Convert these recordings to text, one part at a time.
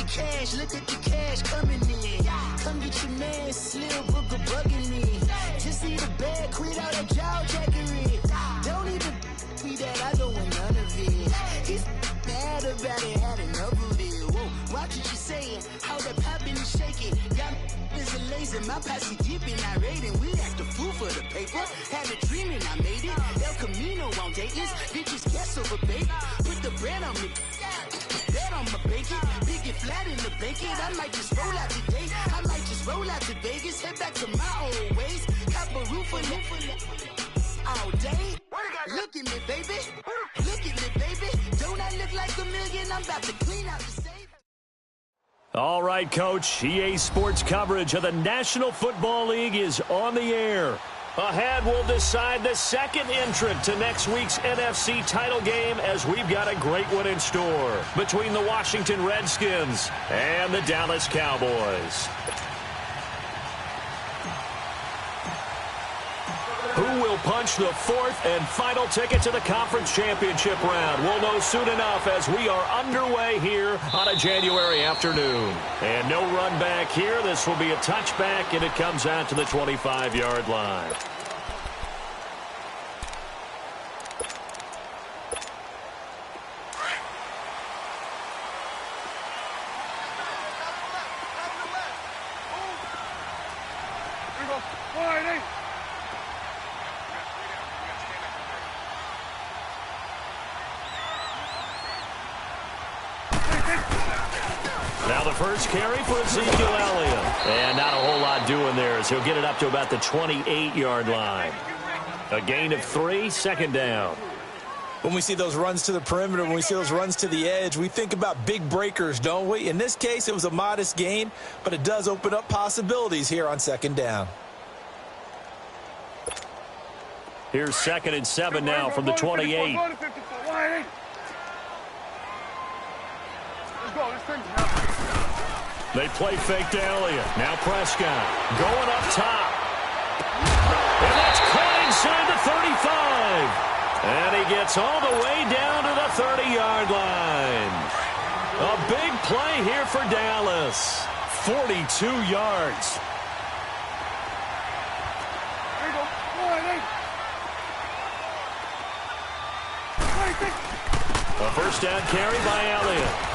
cash, look at the cash coming in. Come get your man, Slim Booker bugging me. Just see the bag, quit out that jaw jackery. Don't even be that, I don't want none of it. He's mad about it, had enough of it. Whoa, watch what you saying, how that poppin' and shaking. Got is a lazy, my posse dipping, I raiding. We act a fool for the paper. Had a dream and I made it. El Camino on Dayton's, bitches guess over bait. Put the bread on me. Bet on my bacon, big and flat in the bacon. I might just roll out today. I might just roll out to Vegas, head back to my old ways. Cop a roof for all day. Look at me, baby. Look at me, baby. Don't I look like a million? I'm about to clean out the safe. All right, Coach. EA Sports coverage of the National Football League is on the air. Ahead, we'll decide the second entrant to next week's NFC title game as we've got a great one in store between the Washington Redskins and the Dallas Cowboys. Who will punch the fourth and final ticket to the conference championship round? We'll know soon enough as we are underway here on a January afternoon. And no run back here. This will be a touchback, and it comes out to the 25-yard line. Now the first carry for Ezekiel Elliott. And not a whole lot doing there as he'll get it up to about the 28-yard line. A gain of 3, second down. When we see those runs to the perimeter, when we see those runs to the edge, we think about big breakers, don't we? In this case, it was a modest gain, but it does open up possibilities here on second down. Here's 2nd and 7 now from the 28. They play fake to Elliott. Now Prescott going up top. And that's caught inside the 35. And he gets all the way down to the 30-yard line. A big play here for Dallas. 42 yards. A first down carry by Elliott.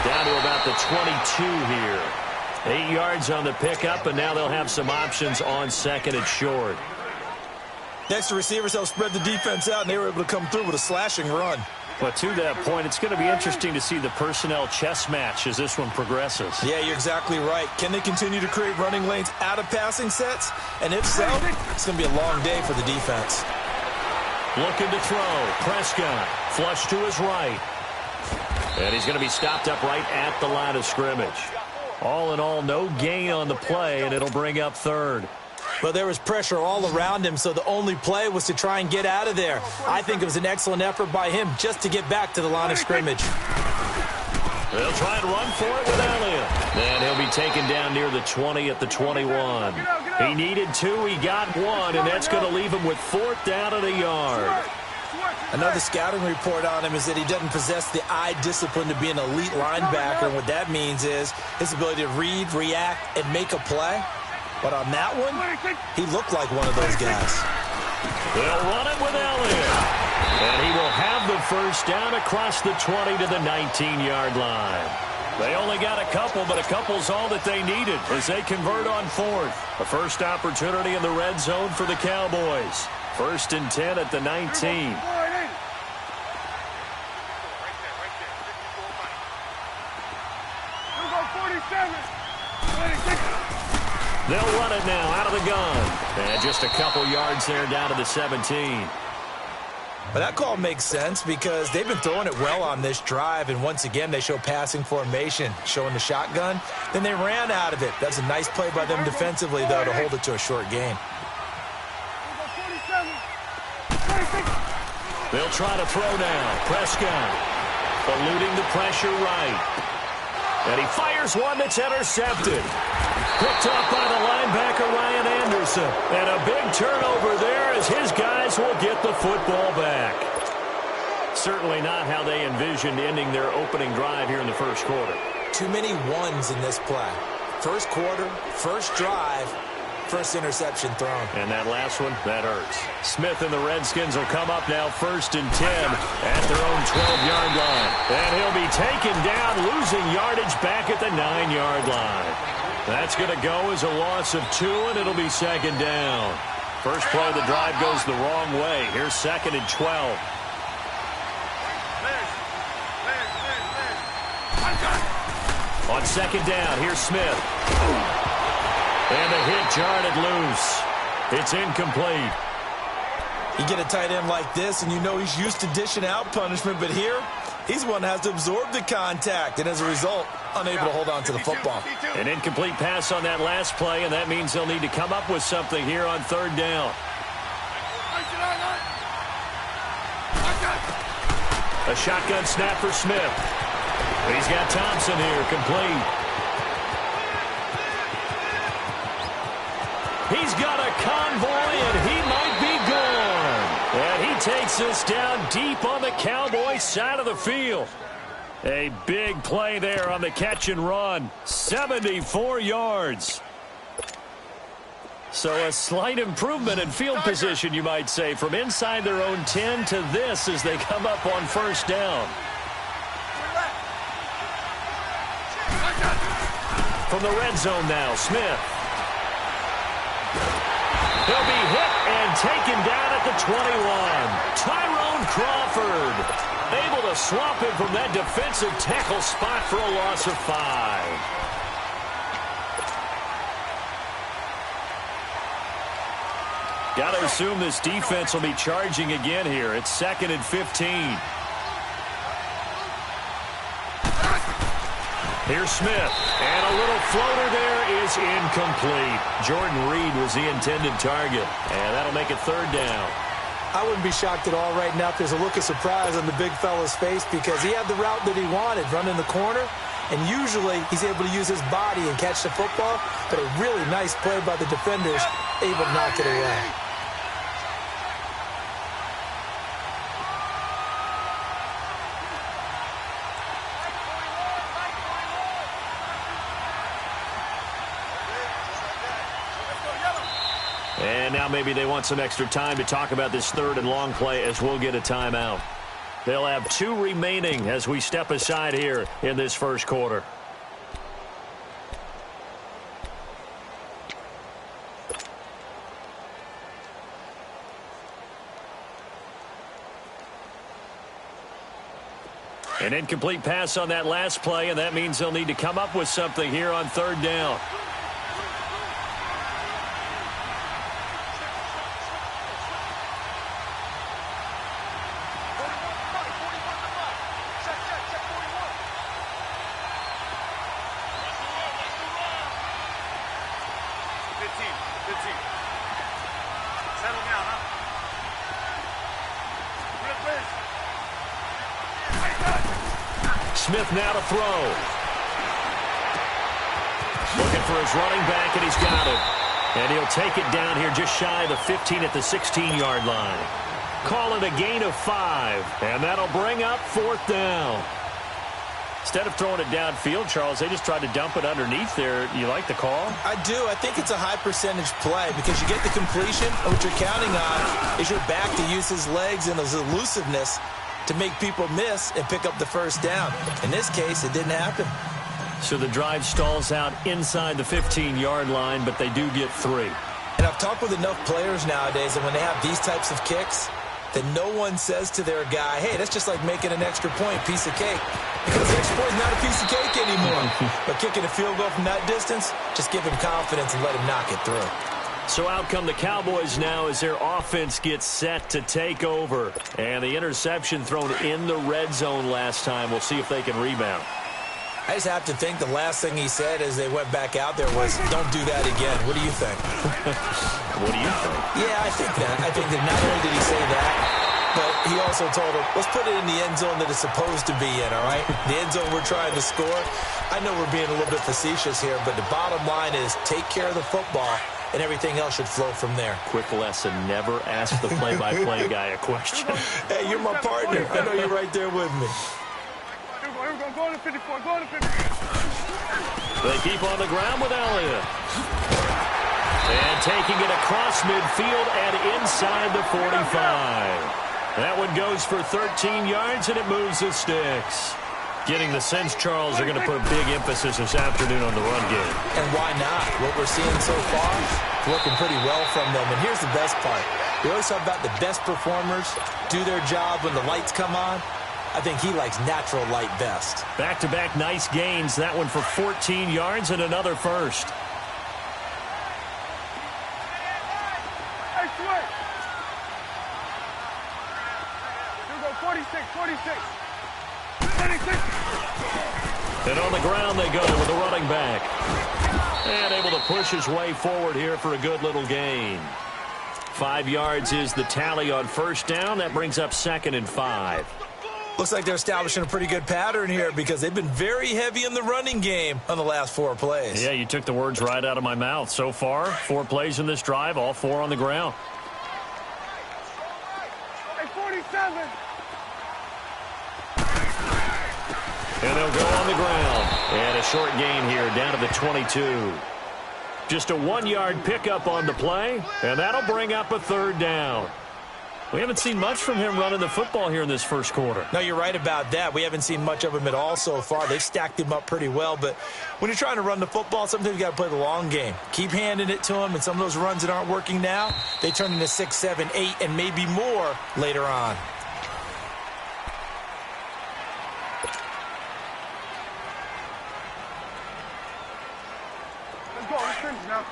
Down to about the 22 here. 8 yards on the pickup, and now they'll have some options on second and short. Next, the receivers help spread the defense out, and they were able to come through with a slashing run. But to that point, it's going to be interesting to see the personnel chess match as this one progresses. Yeah, you're exactly right. Can they continue to create running lanes out of passing sets? And if so, it's going to be a long day for the defense. Looking to throw. Prescott flush to his right. And he's going to be stopped up right at the line of scrimmage. All in all, no gain on the play, and it'll bring up third. Well, there was pressure all around him, so the only play was to try and get out of there. I think it was an excellent effort by him just to get back to the line of scrimmage. They'll try and run for it with Elliott. And he'll be taken down near the 20 at the 21. He needed 2, he got 1, and that's going to leave him with 4th down and a yard. Another scouting report on him is that he doesn't possess the eye discipline to be an elite linebacker, and what that means is his ability to read, react, and make a play. But on that one, he looked like one of those guys. They'll run it with Elliott. And he will have the first down across the 20 to the 19-yard line. They only got a couple, but a couple's all that they needed as they convert on 4th. A first opportunity in the red zone for the Cowboys. 1st and 10 at the 19. They'll run it now out of the gun. And just a couple yards there down to the 17. But that call makes sense because they've been throwing it well on this drive, and once again they show passing formation, showing the shotgun. Then they ran out of it. That's a nice play by them defensively, though, to hold it to a short gain. They'll try to throw now. Prescott eluding the pressure right. And he fires one that's intercepted. Picked up by the linebacker, Ryan Anderson. And a big turnover there as his guys will get the football back. Certainly not how they envisioned ending their opening drive here in the first quarter. Too many ones in this play. First quarter, first drive, first interception thrown. And that last one, that hurts. Smith and the Redskins will come up now 1st and 10 at their own 12-yard line. And he'll be taken down, losing yardage back at the 9-yard line. That's going to go as a loss of 2, and it'll be 2nd down. First play of the drive goes the wrong way. Here's 2nd and 12. On 2nd down, here's Smith. And the hit jarred it loose. It's incomplete. You get a tight end like this, and you know he's used to dishing out punishment, but here, he's the one that has to absorb the contact, and as a result, unable to hold on to the football. An incomplete pass on that last play, and that means they'll need to come up with something here on 3rd down. A shotgun snap for Smith. He's got Thompson here, complete. He's got a convoy, and he might be gone. And he takes this down deep on the Cowboys side of the field. A big play there on the catch and run. 74 yards. So a slight improvement in field position, you might say, from inside their own 10 to this as they come up on 1st down. From the red zone now, Smith. He'll be hit and taken down at the 21. Tyrone Crawford able to swap him from that defensive tackle spot for a loss of 5. Got to assume this defense will be charging again here. It's 2nd and 15. Here's Smith, and a little floater there is incomplete. Jordan Reed was the intended target, and that'll make it 3rd down. I wouldn't be shocked at all right now if there's a look of surprise on the big fella's face because he had the route that he wanted, running the corner, and usually he's able to use his body and catch the football, but a really nice play by the defenders, able to knock it away. And now maybe they want some extra time to talk about this 3rd and long play as we'll get a timeout. They'll have 2 remaining as we step aside here in this first quarter. An incomplete pass on that last play, and that means they'll need to come up with something here on 3rd down. Smith now to throw. Looking for his running back, and he's got it. And he'll take it down here just shy of the 15 at the 16-yard line. Call it a gain of 5, and that'll bring up 4th down. Instead of throwing it downfield, Charles, they just tried to dump it underneath there. You like the call? I do. I think it's a high-percentage play because you get the completion, and what you're counting on is your back to use his legs and his elusiveness to make people miss and pick up the 1st down. In this case, it didn't happen. So the drive stalls out inside the 15-yard line, but they do get 3. And I've talked with enough players nowadays that when they have these types of kicks, that no one says to their guy, hey, that's just like making an extra point, piece of cake. Because the extra point is not a piece of cake anymore. But kicking a field goal from that distance, just give him confidence and let him knock it through. So out come the Cowboys now as their offense gets set to take over. And the interception thrown in the red zone last time. We'll see if they can rebound. I just have to think the last thing he said as they went back out there was, don't do that again. What do you think? What do you think? Yeah, I think that. I think that not only did he say that, but he also told him, let's put it in the end zone that it's supposed to be in, all right? The end zone we're trying to score. I know we're being a little bit facetious here, but the bottom line is take care of the football and everything else should flow from there. Quick lesson, never ask the play-by-play guy a question. Hey, you're my partner. I know you're right there with me. Go to 54, go to 54. They keep on the ground with Elliott. And taking it across midfield and inside the 45. That one goes for 13 yards, and it moves the sticks. Getting the sense, Charles, they're going to put a big emphasis this afternoon on the run game. And why not? What we're seeing so far is working pretty well from them. And here's the best part. We always talk about the best performers do their job when the lights come on. I think he likes natural light best. Back-to-back nice gains. That one for 14 yards and another first. Hey, Sway. Here we go, 46, 46. 26. And on the ground they go with the running back. And able to push his way forward here for a good little gain. 5 yards is the tally on first down. That brings up 2nd and 5. Looks like they're establishing a pretty good pattern here because they've been very heavy in the running game on the last 4 plays. Yeah, you took the words right out of my mouth. So far, 4 plays in this drive, all 4 on the ground. Hey, 47. And they'll go on the ground. And a short gain here down to the 22. Just a 1-yard pickup on the play, and that'll bring up a 3rd down. We haven't seen much from him running the football here in this first quarter. No, you're right about that. We haven't seen much of him at all so far. They've stacked him up pretty well, but when you're trying to run the football, sometimes you got to play the long game. Keep handing it to him, and some of those runs that aren't working now, they turn into 6, 7, 8, and maybe more later on. Let's go, let's finish now.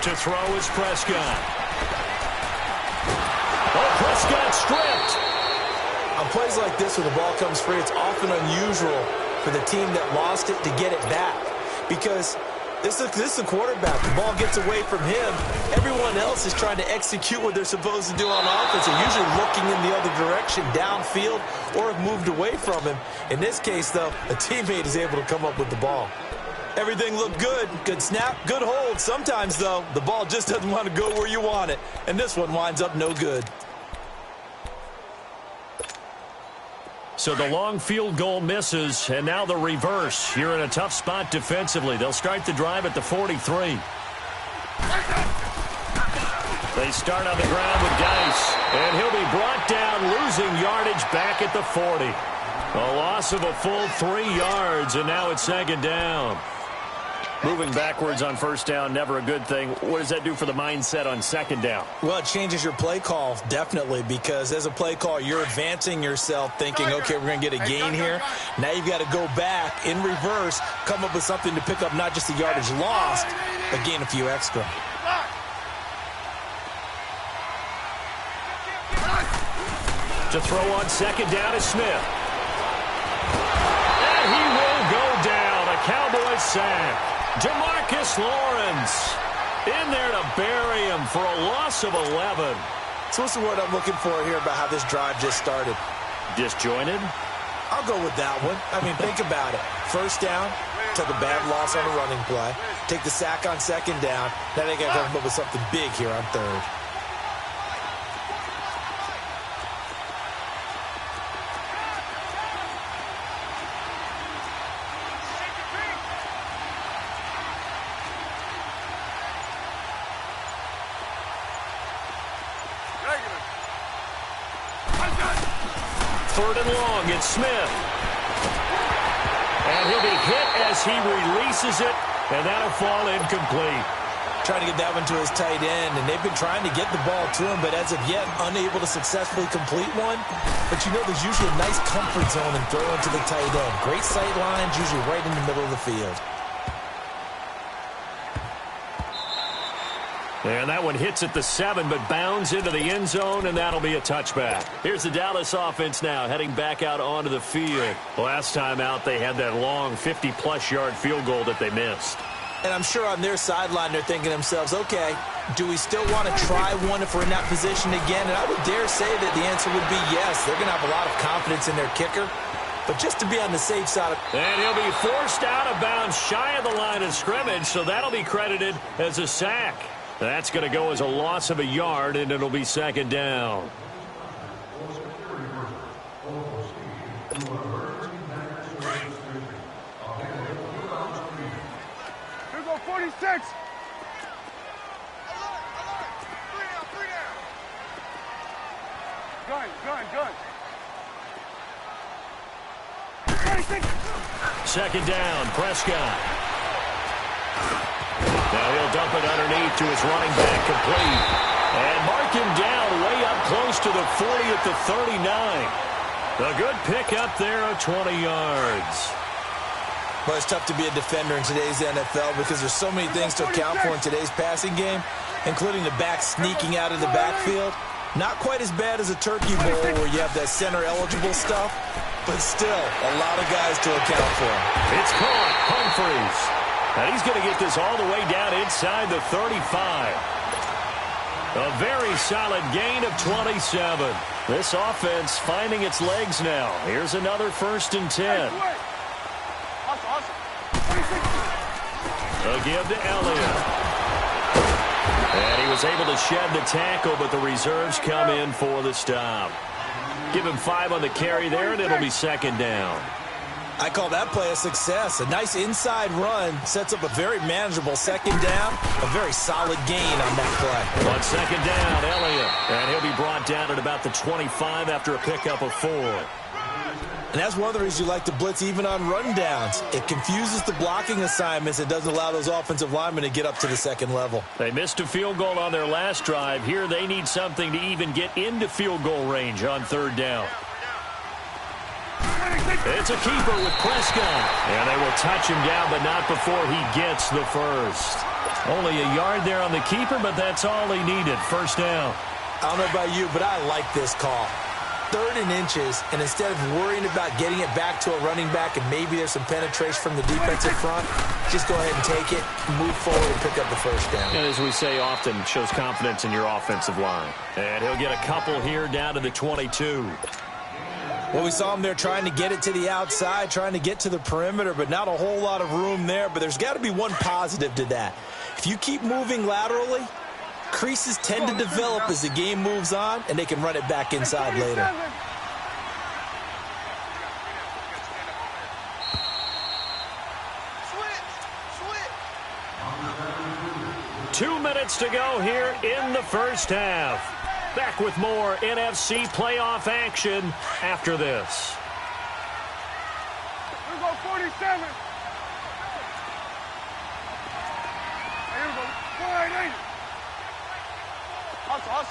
To throw is Prescott. Oh, Prescott stripped. On plays like this where the ball comes free, it's often unusual for the team that lost it to get it back because this is the quarterback. The ball gets away from him. Everyone else is trying to execute what they're supposed to do on offense. They're usually looking in the other direction, downfield, or have moved away from him. In this case, though, a teammate is able to come up with the ball. Everything looked good. Good snap, good hold. Sometimes, though, the ball just doesn't want to go where you want it. And this one winds up no good. So the long field goal misses, and now the reverse. You're in a tough spot defensively. They'll start the drive at the 43. They start on the ground with Geis, and he'll be brought down, losing yardage back at the 40. A loss of a full 3 yards, and now it's 2nd down. Moving backwards on first down, never a good thing. What does that do for the mindset on 2nd down? Well, it changes your play call, definitely, because as a play call, you're advancing yourself thinking, okay, we're going to get a gain here. Now you've got to go back in reverse, come up with something to pick up not just the yardage lost, but gain a few extra. To throw on 2nd down is Smith. And he will go down. A Cowboys sack. DeMarcus Lawrence in there to bury him for a loss of 11. So what's the word I'm looking for here about how this drive just started? Disjointed? I'll go with that one. I mean, think about it. First down, took a bad loss on a running play. Take the sack on 2nd down. Now they got to come up with something big here on 3rd. Third and long, it's Smith. And he'll be hit as he releases it, and that'll fall incomplete. Trying to get that one to his tight end, and they've been trying to get the ball to him, but as of yet, unable to successfully complete one. But you know there's usually a nice comfort zone in throwing to the tight end. Great sight lines, usually right in the middle of the field. And that one hits at the 7, but bounds into the end zone, and that'll be a touchback. Here's the Dallas offense now, heading back out onto the field. Last time out, they had that long 50-plus yard field goal that they missed. And I'm sure on their sideline they're thinking to themselves, okay, do we still want to try one if we're in that position again? And I would dare say that the answer would be yes. They're going to have a lot of confidence in their kicker. But just to be on the safe side. And he'll be forced out of bounds shy of the line of scrimmage, so that'll be credited as a sack. That's going to go as a loss of a yard, and it'll be second down. Here go 46. Gun. 26. Second down, Prescott. Now he'll dump it underneath to his running back, complete. And mark him down way up close to the 40 at the 39. A good pickup there of 20 yards. Well, it's tough to be a defender in today's NFL because there's so many things to account for in today's passing game, including the back sneaking out of the backfield. Not quite as bad as a turkey bowl where you have that center-eligible stuff, but still a lot of guys to account for. It's caught, Humphries. And he's going to get this all the way down inside the 35. A very solid gain of 27. This offense finding its legs now. Here's another 1st and 10. A give to Elliott. And he was able to shed the tackle, but the reserves come in for the stop. Give him 5 on the carry there, and it'll be second down. I call that play a success. A nice inside run sets up a very manageable second down. A very solid gain on that play. On second down, Elliott. And he'll be brought down at about the 25 after a pickup of 4. And that's one of the reasons you like to blitz even on rundowns. It confuses the blocking assignments. It doesn't allow those offensive linemen to get up to the second level. They missed a field goal on their last drive. Here they need something to even get into field goal range on third down. It's a keeper with Prescott. And they will touch him down, but not before he gets the first. Only a yard there on the keeper, but that's all he needed. First down. I don't know about you, but I like this call. 3rd and inches, and instead of worrying about getting it back to a running back and maybe there's some penetration from the defensive front, just go ahead and take it, move forward, and pick up the first down. And as we say often, it shows confidence in your offensive line. And he'll get a couple here down to the 22. Well, we saw him there trying to get it to the outside, trying to get to the perimeter, but not a whole lot of room there. But there's got to be one positive to that. If you keep moving laterally, creases tend to develop as the game moves on, and they can run it back inside later. Two minutes to go here in the first half. Back with more NFC playoff action after this. Here we go, 47. Here we go, 480. Hustle.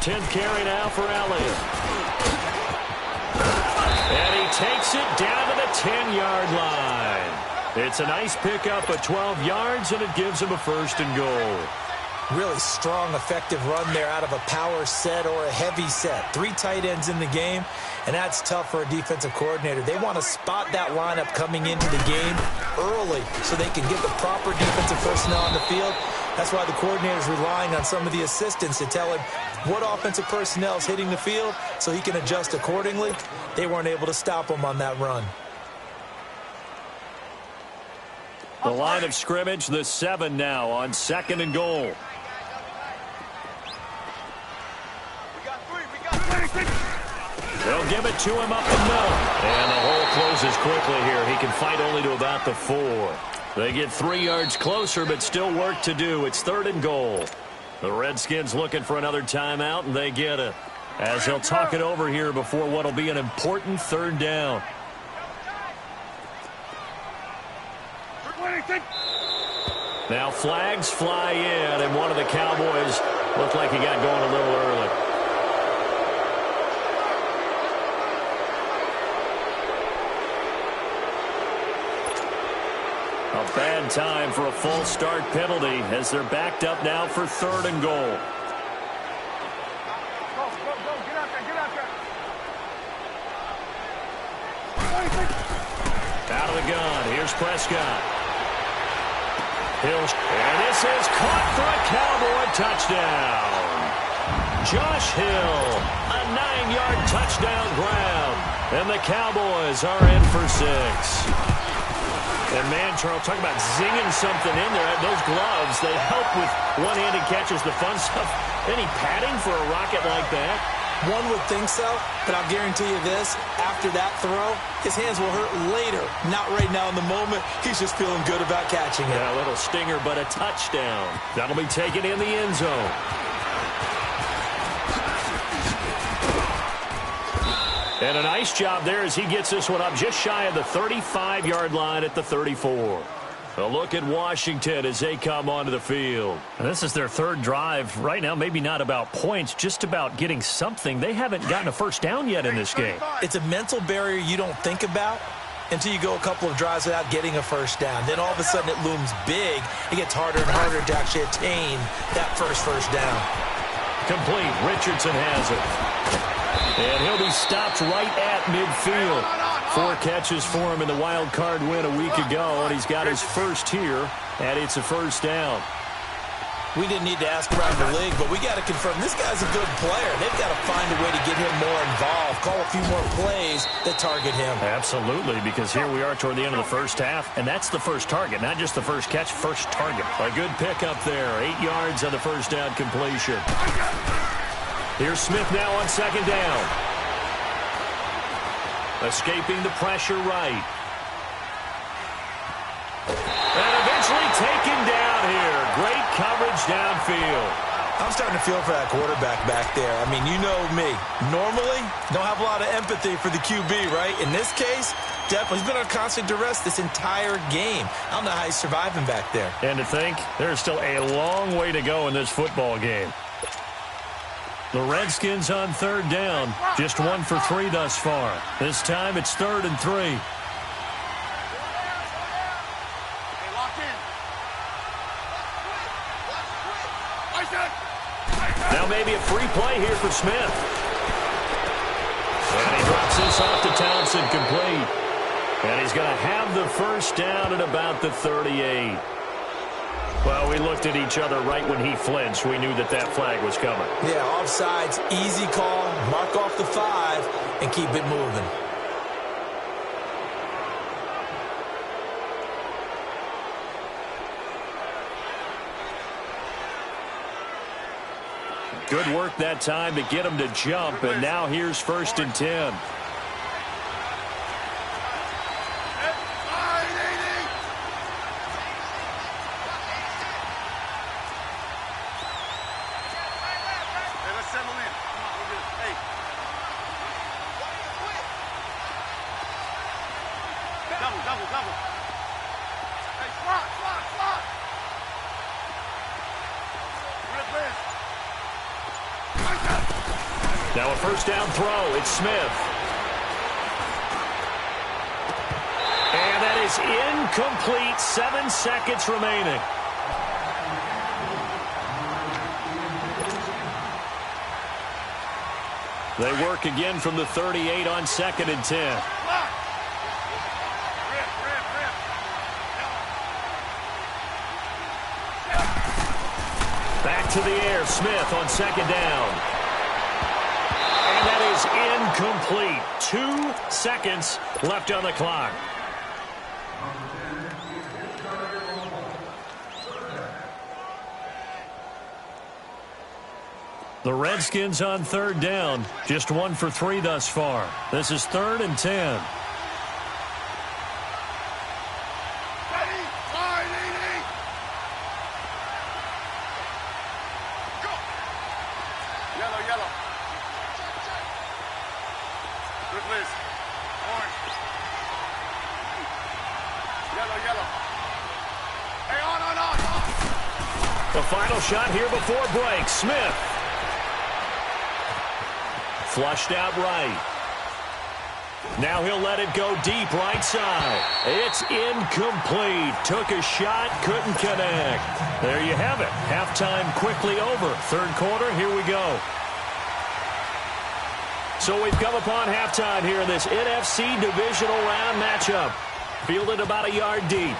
10th carry now for Elliott. And he takes it down to the 10-yard line. It's a nice pickup of 12 yards, and it gives him a 1st and goal. Really strong, effective run there out of a power set or a heavy set. 3 tight ends in the game, and that's tough for a defensive coordinator. They want to spot that lineup coming into the game early so they can get the proper defensive personnel on the field. That's why the coordinator is relying on some of the assistants to tell him what offensive personnel is hitting the field so he can adjust accordingly. They weren't able to stop him on that run. The line of scrimmage, the 7 now on 2nd and goal. They'll give it to him up the middle. And the hole closes quickly here. He can fight only to about the 4. They get 3 yards closer, but still work to do. It's 3rd and goal. The Redskins looking for another timeout, and they get it. As he'll talk it over here before what will be an important 3rd down. Now flags fly in, and one of the Cowboys looked like he got going a little early. A bad time for a false start penalty as they're backed up now for 3rd and goal. Go, get out there. Out of the gun, here's Prescott. And this is caught for a Cowboy touchdown. Josh Hill, a 9-yard touchdown grab. And the Cowboys are in for 6. And, man, Charles, talk about zinging something in there. Those gloves, they help with one-handed catches, the fun stuff. Any padding for a rocket like that? One would think so, but I'll guarantee you this. After that throw, his hands will hurt later. Not right now in the moment. He's just feeling good about catching it. Yeah, a little stinger, but a touchdown. That'll be taken in the end zone. And a nice job there as he gets this one up just shy of the 35-yard line at the 34. A look at Washington as they come onto the field. And this is their third drive. Right now, maybe not about points, just about getting something. They haven't gotten a first down yet in this game. It's a mental barrier you don't think about until you go a couple of drives without getting a first down. Then all of a sudden it looms big. It gets harder and harder to actually attain that first down. Complete. Richardson has it. And he'll be stopped right at midfield. 4 catches for him in the wild card win a week ago, and he's got his first here, and it's a first down. We didn't need to ask around the league, but we got to confirm this guy's a good player. They've got to find a way to get him more involved, call a few more plays that target him. Absolutely, because here we are toward the end of the first half, and that's the first target, not just the first catch, first target. A good pickup there, 8 yards on the first down completion. Here's Smith now on second down. Escaping the pressure right. And eventually taken down here. Great coverage downfield. I'm starting to feel for that quarterback back there. I mean, you know me. Normally, don't have a lot of empathy for the QB, right? In this case, definitely. He's been on constant duress this entire game. I don't know how he's surviving back there. And to think, there's still a long way to go in this football game. The Redskins on third down. Just 1 for 3 thus far. This time it's 3rd and 3. Now maybe a free play here for Smith. And he drops this off to Townsend, complete. And he's going to have the first down at about the 38. Well, we looked at each other right when he flinched. We knew that that flag was coming. Yeah, offsides, easy call, mark off the 5, and keep it moving. Good work that time to get him to jump, and now here's 1st and 10. Now a first down throw. It's Smith. And that is incomplete. 7 seconds remaining. They work again from the 38 on 2nd and 10. Back to the air. Smith on 2nd down. And that is incomplete. 2 seconds left on the clock. The Redskins on 3rd down. Just 1 for 3 thus far. This is 3rd and 10. The final shot here before break. Smith. Flushed out right. Now he'll let it go deep right side. It's incomplete. Took a shot, couldn't connect. There you have it. Halftime quickly over. 3rd quarter, here we go. So we've come upon halftime here in this NFC divisional round matchup. Fielded about a yard deep.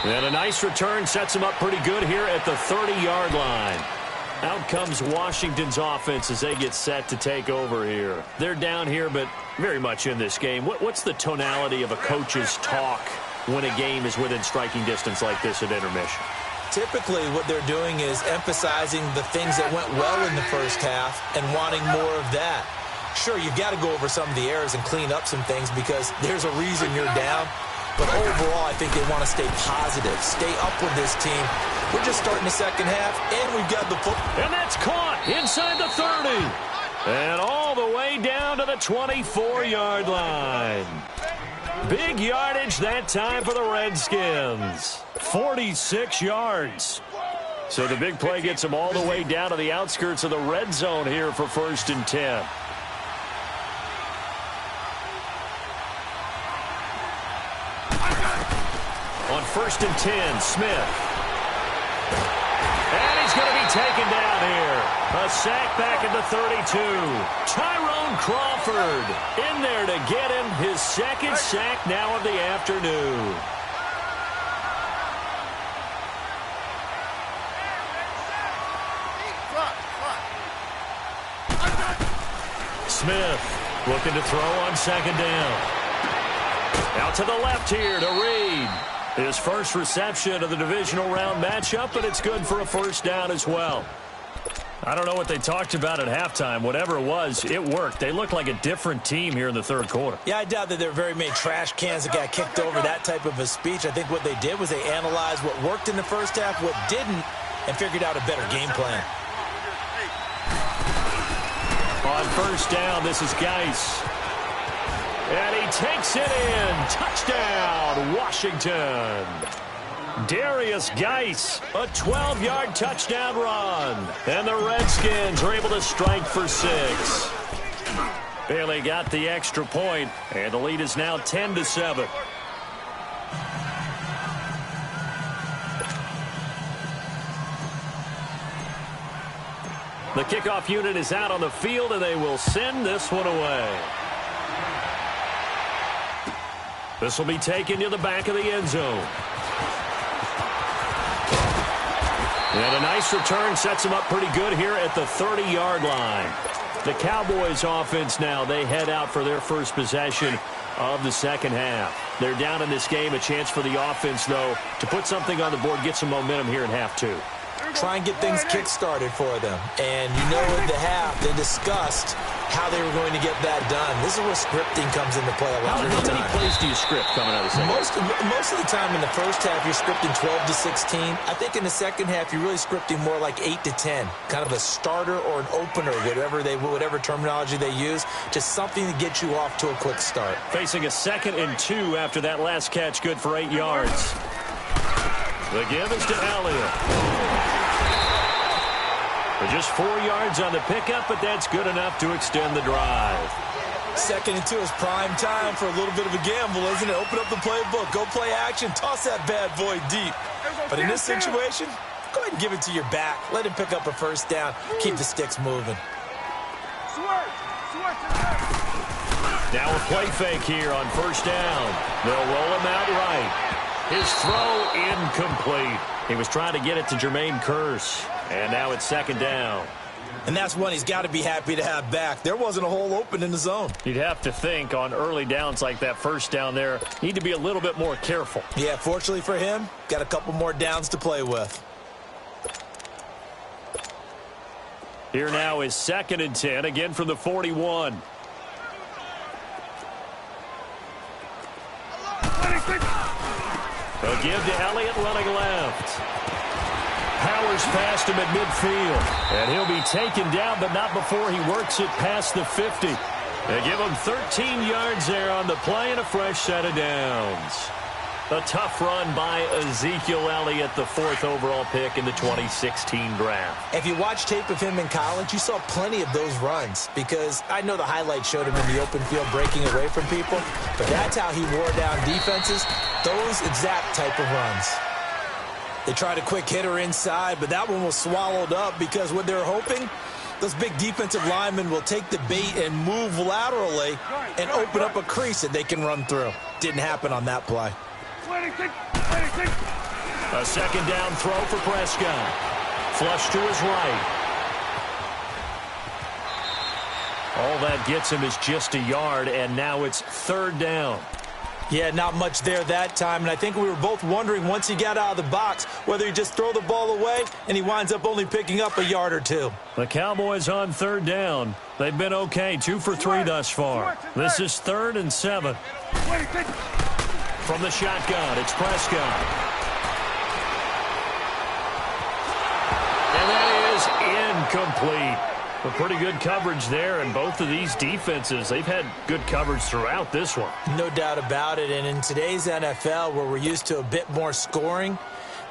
And a nice return sets him up pretty good here at the 30-yard line. Out comes Washington's offense as they get set to take over here. They're down here, but very much in this game. What's the tonality of a coach's talk when a game is within striking distance like this at intermission? Typically, what they're doing is emphasizing the things that went well in the first half and wanting more of that. Sure, you've got to go over some of the errors and clean up some things because there's a reason you're down. But overall, I think they want to stay positive, stay up with this team. We're just starting the second half, and we've got the football. And that's caught inside the 30. And all the way down to the 24-yard line. Big yardage that time for the Redskins. 46 yards. So the big play gets them all the way down to the outskirts of the red zone here for 1st and 10. On 1st and 10, Smith. And he's going to be taken down here. A sack back at the 32. Tyrone Crawford in there to get him his second sack now of the afternoon. Smith looking to throw on 2nd down. Out to the left here to Reed. His first reception of the divisional round matchup, but it's good for a 1st down as well. I don't know what they talked about at halftime. Whatever it was, it worked. They look like a different team here in the 3rd quarter. Yeah, I doubt that there are very many trash cans that got kicked over, that type of a speech. I think what they did was they analyzed what worked in the first half, what didn't, and figured out a better game plan. On 1st down, this is Geis. And he takes it in. Touchdown, Washington. Darius Geis, a 12-yard touchdown run. And the Redskins are able to strike for 6. Bailey got the extra point, and the lead is now 10-7. The kickoff unit is out on the field, and they will send this one away. This will be taken to the back of the end zone. And a nice return sets them up pretty good here at the 30-yard line. The Cowboys offense now, they head out for their first possession of the second half. They're down in this game. A chance for the offense, though, to put something on the board, get some momentum here in half 2. Try and get things kick-started for them. And you know at the half, they discussed how they were going to get that done. This is where scripting comes into play a lot of the time. How many plays do you script coming out of the second half? Most of the time in the first half, you're scripting 12 to 16. I think in the second half, you're really scripting more like 8 to 10. Kind of a starter or an opener, whatever terminology they use. Just something to get you off to a quick start. Facing a 2nd and 2 after that last catch, good for 8 yards. The give is to Elliott. Just 4 yards on the pickup, but that's good enough to extend the drive. 2nd and 2 is prime time for a little bit of a gamble, isn't it? Open up the playbook, go play action, toss that bad boy deep. But in this situation, go ahead and give it to your back. Let him pick up a 1st down. Keep the sticks moving. Now a play fake here on 1st down. They'll roll him out right. His throw incomplete. He was trying to get it to Jermaine Kearse. And now it's 2nd down. And that's one he's got to be happy to have back. There wasn't a hole open in the zone. You'd have to think on early downs like that 1st down there, need to be a little bit more careful. Yeah, fortunately for him, got a couple more downs to play with. Here now is 2nd and 10, again from the 41. A give to Elliott running left. Powers past him at midfield. And he'll be taken down, but not before he works it past the 50. They give him 13 yards there on the play and a fresh set of downs. A tough run by Ezekiel Elliott, the 4th overall pick in the 2016 draft. If you watch tape of him in college, you saw plenty of those runs because I know the highlights showed him in the open field breaking away from people, but that's how he wore down defenses, those exact type of runs. They tried a quick hitter inside, but that one was swallowed up because what they're hoping, those big defensive linemen will take the bait and move laterally and open up a crease that they can run through. Didn't happen on that play. A second down throw for Prescott. Flush to his right. All that gets him is just a yard, and now it's third down. Yeah, not much there that time, and I think we were both wondering once he got out of the box whether he just throw the ball away, and he winds up only picking up a yard or two. The Cowboys on third down. They've been okay, 2 for 3 thus far. This is 3rd and 7. From the shotgun, it's Prescott. And that is incomplete. A pretty good coverage there, and both of these defenses, they've had good coverage throughout this one. No doubt about it, and in today's NFL, where we're used to a bit more scoring,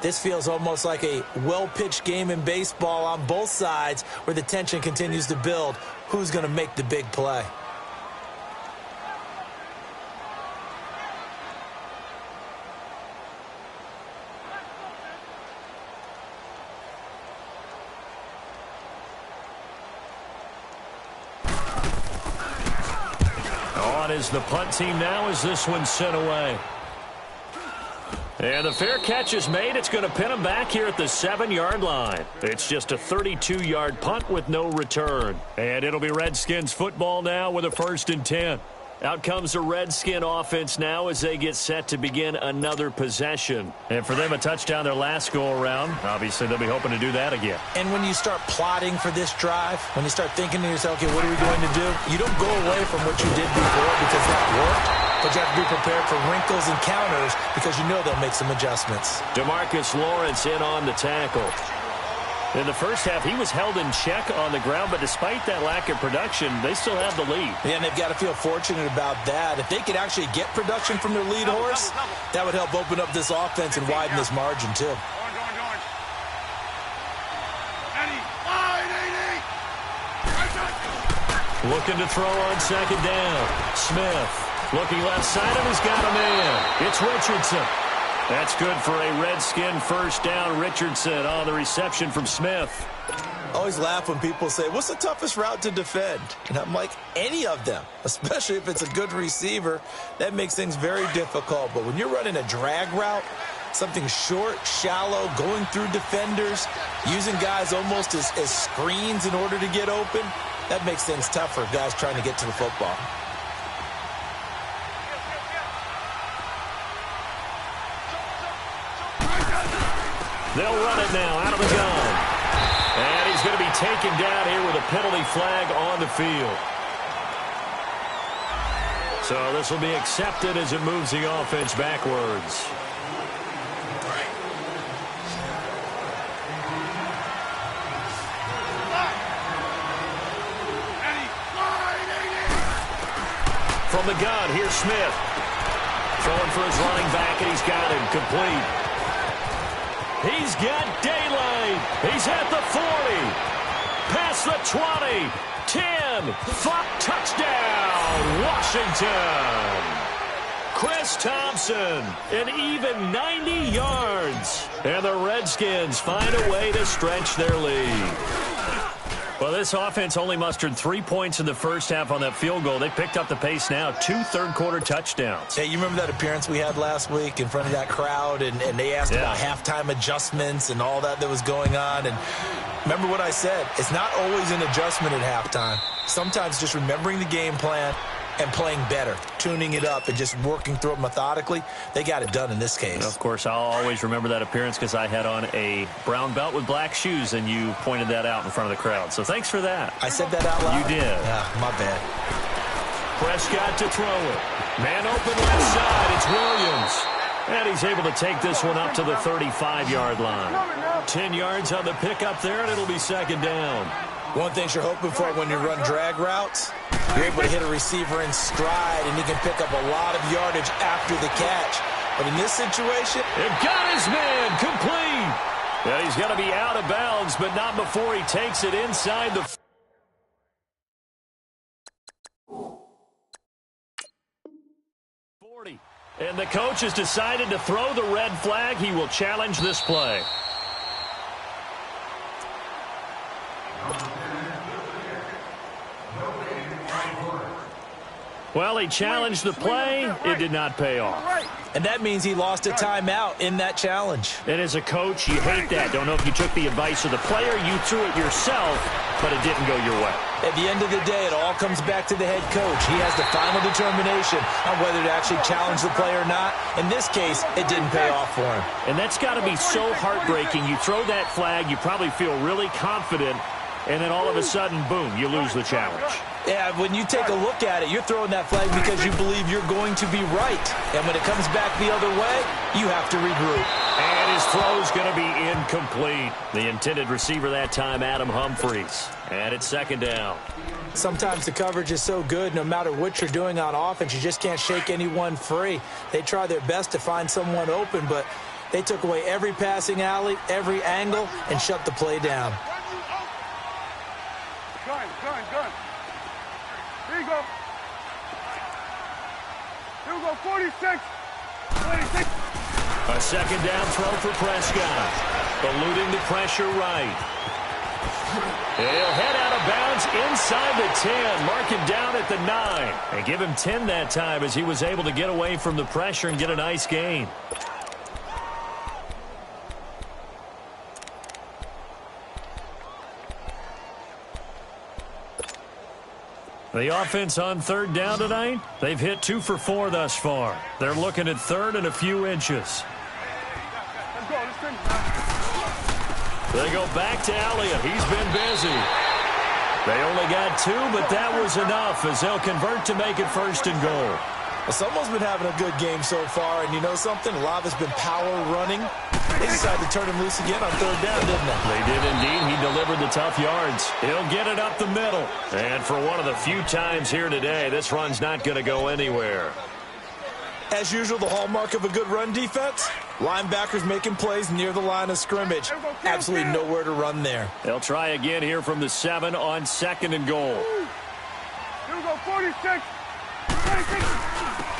this feels almost like a well-pitched game in baseball on both sides where the tension continues to build. Who's going to make the big play? On is the punt team now as this one's sent away. And the fair catch is made. It's going to pin him back here at the 7-yard line. It's just a 32-yard punt with no return. And it'll be Redskins football now with a 1st and 10. Out comes the Redskin offense now as they get set to begin another possession. And for them, a touchdown their last go-around. Obviously, they'll be hoping to do that again. And when you start plotting for this drive, when you start thinking to yourself, okay, what are we going to do? You don't go away from what you did before because that worked, but you have to be prepared for wrinkles and counters because you know they'll make some adjustments. DeMarcus Lawrence in on the tackle. In the first half, he was held in check on the ground, but despite that lack of production, they still have the lead. Yeah, and they've got to feel fortunate about that. If they could actually get production from their lead horse, that would help open up this offense and widen this margin, too. Looking to throw on second down. Smith looking left side of, he's got a man. It's Richardson. That's good for a Redskin first down. Richardson on the reception from Smith. I always laugh when people say, what's the toughest route to defend? And I'm like, any of them, especially if it's a good receiver. That makes things very difficult. But when you're running a drag route, something short, shallow, going through defenders, using guys almost as screens in order to get open, that makes things tough for guys trying to get to the football. They'll run it now out of the gun. And he's going to be taken down here with a penalty flag on the field. So this will be accepted as it moves the offense backwards. From the gun, here's Smith. Throwing for his running back, and he's got him complete. He's got daylight. He's at the 40. Past the 20. 10. 5. Touchdown, Washington. Chris Thompson, an even 90 yards. And the Redskins find a way to stretch their lead. Well, this offense only mustered 3 points in the first half on that field goal. They picked up the pace now. 2 third-quarter touchdowns. Hey, you remember that appearance we had last week in front of that crowd, and they asked about halftime adjustments and all that was going on. And remember what I said. It's not always an adjustment at halftime. Sometimes just remembering the game plan and playing better, tuning it up and just working through it methodically. They got it done in this case. Of course, I'll always remember that appearance because I had on a brown belt with black shoes, and you pointed that out in front of the crowd. So thanks for that. I said that out loud? You did. Yeah, my bad. Prescott to throw it. Man open left side. It's Williams. And he's able to take this one up to the 35-yard line. 10 yards on the pickup there, and it'll be second down. One thing you're hoping for when you run drag routes, you're able to hit a receiver in stride, and he can pick up a lot of yardage after the catch. But in this situation, they've got his man complete. Yeah, he's going to be out of bounds, but not before he takes it inside the 40. And the coach has decided to throw the red flag. He will challenge this play. Well, he challenged the play. It did not pay off. And that means he lost a timeout in that challenge. And as a coach, you hate that. Don't know if you took the advice of the player, you threw it yourself, but it didn't go your way. At the end of the day, it all comes back to the head coach. He has the final determination on whether to actually challenge the play or not. In this case, it didn't pay off for him. And that's got to be so heartbreaking. You throw that flag, you probably feel really confident, and then all of a sudden, boom, you lose the challenge. Yeah, when you take a look at it, you're throwing that flag because you believe you're going to be right. And when it comes back the other way, you have to regroup. And his throw's going to be incomplete. The intended receiver that time, Adam Humphries. And it's second down. Sometimes the coverage is so good, no matter what you're doing on offense, you just can't shake anyone free. They try their best to find someone open, but they took away every passing alley, every angle, and shut the play down. Gun. Here you go. Here we go, 46. 26. A second down throw for Prescott. Eluding the pressure right. He'll head out of bounds inside the 10. Mark him down at the 9. And give him 10 that time as he was able to get away from the pressure and get a nice gain. The offense on third down tonight, they've hit 2 for 4 thus far. They're looking at third and a few inches. They go back to Elliott. He's been busy. They only got 2, but that was enough as they'll convert to make it first and goal. Well, someone's been having a good game so far, and you know something? A lot of it's been power running. They decided to turn him loose again on third down, didn't they? They did indeed. He delivered the tough yards. He'll get it up the middle. And for one of the few times here today, this run's not going to go anywhere. As usual, the hallmark of a good run defense, linebackers making plays near the line of scrimmage. Absolutely nowhere to run there. They'll try again here from the 7 on second and goal. Here we go, 46. 26.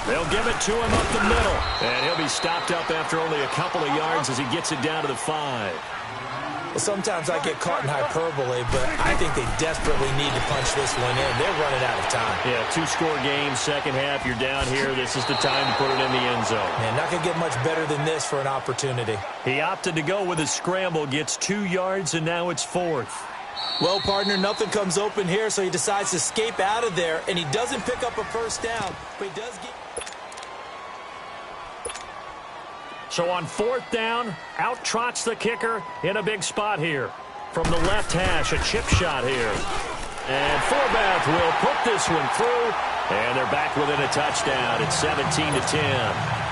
They'll give it to him up the middle. And he'll be stopped up after only a couple of yards as he gets it down to the 5. Well, sometimes I get caught in hyperbole, but I think they desperately need to punch this one in. They're running out of time. Yeah, 2-score game, second half. You're down here. This is the time to put it in the end zone. Man, not going to get much better than this for an opportunity. He opted to go with a scramble, gets 2 yards, and now it's 4th. Well, partner, nothing comes open here, so he decides to escape out of there, and he doesn't pick up a first down, but he does get... So on 4th down, out trots the kicker in a big spot here. From the left hash, a chip shot here. And Forbath will put this one through, and they're back within a touchdown. It's 17-10.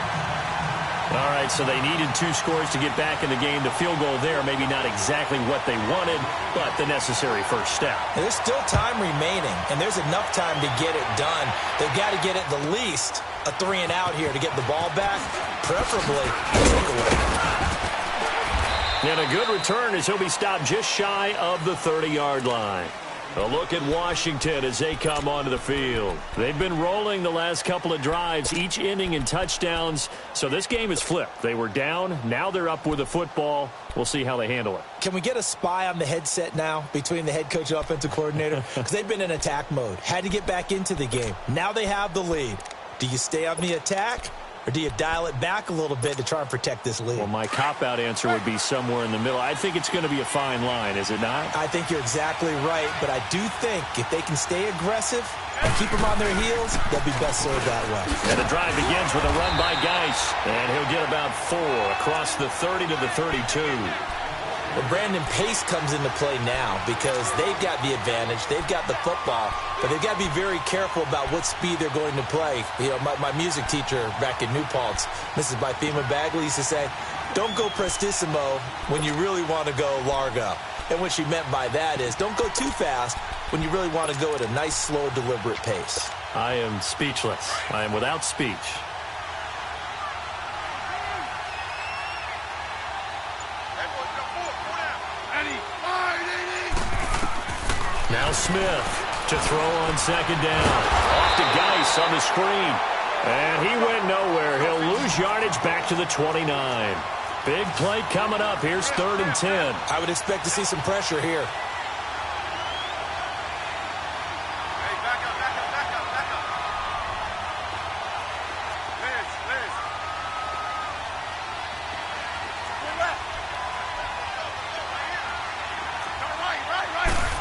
All right, so they needed 2 scores to get back in the game. The field goal there, maybe not exactly what they wanted, but the necessary first step. And there's still time remaining, and there's enough time to get it done. They've got to get at the least a 3 and out here to get the ball back, preferably a takeaway. And a good return as he'll be stopped just shy of the 30-yard line. A look at Washington as they come onto the field. They've been rolling the last couple of drives, each inning in touchdowns. So this game is flipped. They were down. Now they're up with the football. We'll see how they handle it. Can we get a spy on the headset now between the head coach and offensive coordinator? Because they've been in attack mode. Had to get back into the game. Now they have the lead. Do you stay on the attack? Or do you dial it back a little bit to try and protect this lead? Well, my cop-out answer would be somewhere in the middle. I think it's going to be a fine line, is it not? I think you're exactly right, but I do think if they can stay aggressive and keep them on their heels, they'll be best served that way. And the drive begins with a run by Geis, and he'll get about 4 across the 30 to the 32. Well, Brandon, pace comes into play now because they've got the advantage. They've got the football, but they've got to be very careful about what speed they're going to play. You know, my music teacher back in New Paltz, Mrs. Bythema Bagley, used to say, don't go prestissimo when you really want to go largo. And what she meant by that is don't go too fast when you really want to go at a nice, slow, deliberate pace. I am speechless. I am without speech. Now Smith to throw on second down. Off to Geis on the screen. And he went nowhere. He'll lose yardage back to the 29. Big play coming up. Here's 3rd and 10. I would expect to see some pressure here.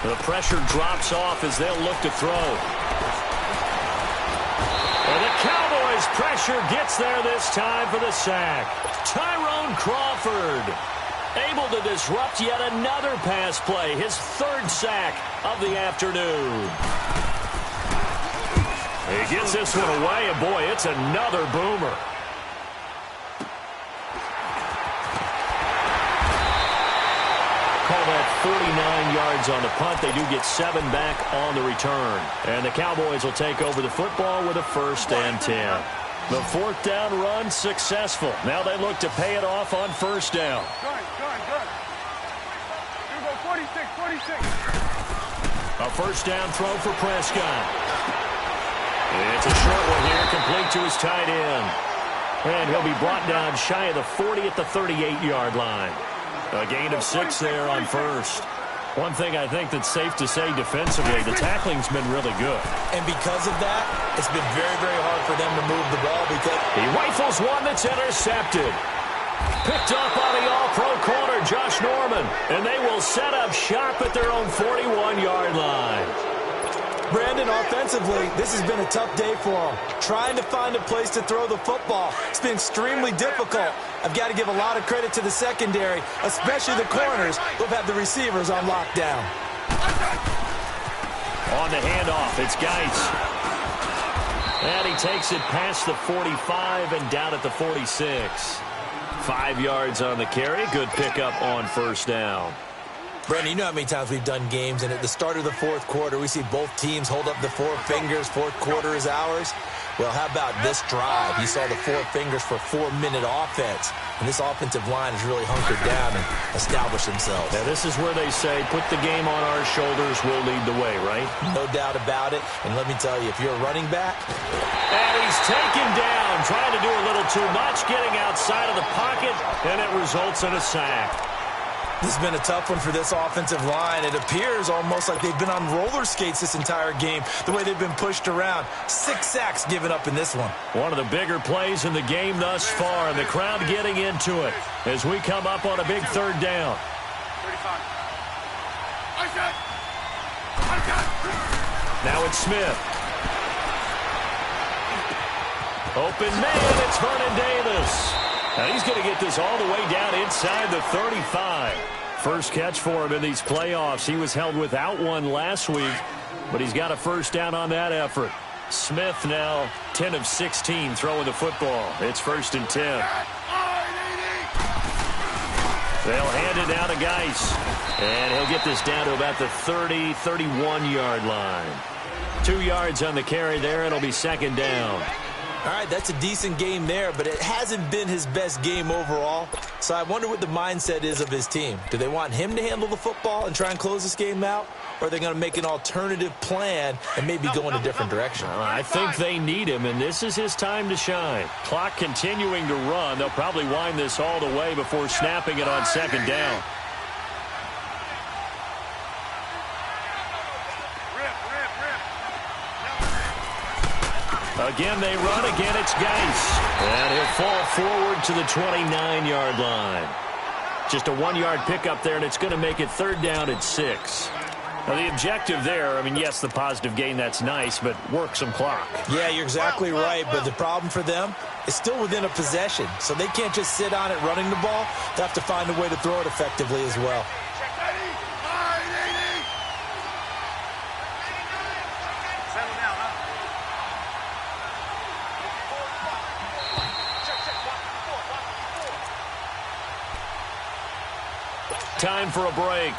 The pressure drops off as they'll look to throw. And the Cowboys' pressure gets there this time for the sack. Tyrone Crawford able to disrupt yet another pass play, his third sack of the afternoon. He gets this one away, and boy, it's another boomer. Call that 49 yards on the punt. They do get 7 back on the return. And the Cowboys will take over the football with a 1st and 10. The 4th down run successful. Now they look to pay it off on 1st down. Gun. You go 46. A 1st down throw for Prescott. It's a short one here, complete to his tight end. And he'll be brought down shy of the 40 at the 38-yard line. A gain of 6 there on 1st. One thing I think that's safe to say defensively, the tackling's been really good. And because of that, it's been very, very hard for them to move the ball because he rifles one that's intercepted. Picked up on the all-pro corner, Josh Norman. And they will set up shop at their own 41-yard line. Brandon, offensively, this has been a tough day for them. Trying to find a place to throw the football. It's been extremely difficult. I've got to give a lot of credit to the secondary, especially the corners who've had the receivers on lockdown. On the handoff, it's Geis. And he takes it past the 45 and down at the 46. 5 yards on the carry. Good pickup on 1st down. Brandon, you know how many times we've done games, and at the start of the 4th quarter, we see both teams hold up the 4 fingers, 4th quarter is ours. Well, how about this drive? You saw the 4 fingers for 4-minute offense, and this offensive line has really hunkered down and established themselves. Now, this is where they say, put the game on our shoulders, we'll lead the way, right? No doubt about it, and let me tell you, if you're a running back... And he's taken down, trying to do a little too much, getting outside of the pocket, and it results in a sack. This has been a tough one for this offensive line. It appears almost like they've been on roller skates this entire game, the way they've been pushed around. 6 sacks given up in this one. One of the bigger plays in the game thus far, and the crowd getting into it as we come up on a big 3rd down. 35. Now it's Smith. Open man, it's Vernon Davis. Now he's going to get this all the way down inside the 35. First catch for him in these playoffs. He was held without one last week, but he's got a 1st down on that effort. Smith now 10 of 16 throwing the football. It's 1st and 10. They'll hand it down to Geis. And he'll get this down to about the 30, 31-yard line. 2 yards on the carry there. It'll be 2nd down. All right, that's a decent game there, but it hasn't been his best game overall. So I wonder what the mindset is of his team. Do they want him to handle the football and try and close this game out? Or are they going to make an alternative plan and maybe go in a different direction? I think they need him, and this is his time to shine. Clock continuing to run. They'll probably wind this all the way before snapping it on 2nd down. Again, they run. Again, it's Geis. And he'll fall forward to the 29-yard line. Just a 1-yard pickup there, and it's going to make it 3rd down at 6. Now, the objective there, I mean, yes, the positive gain, that's nice, but work some clock. Yeah, you're exactly right, but the problem for them is still within a possession. So they can't just sit on it running the ball. They have to find a way to throw it effectively as well. Time for a break.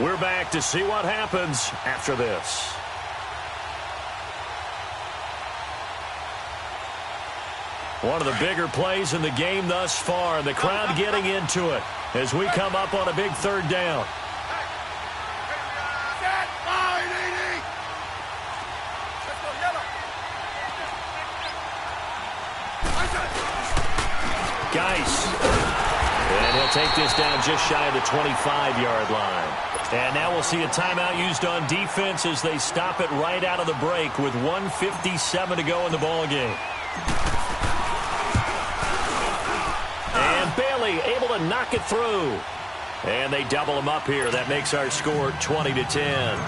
We're back to see what happens after this. One of the bigger plays in the game thus far. The crowd getting into it as we come up on a big 3rd down. Geis. And he'll take this down just shy of the 25-yard line. And now we'll see a timeout used on defense as they stop it right out of the break with 1:57 to go in the ballgame. And Bailey able to knock it through. And they double him up here. That makes our score 20-10.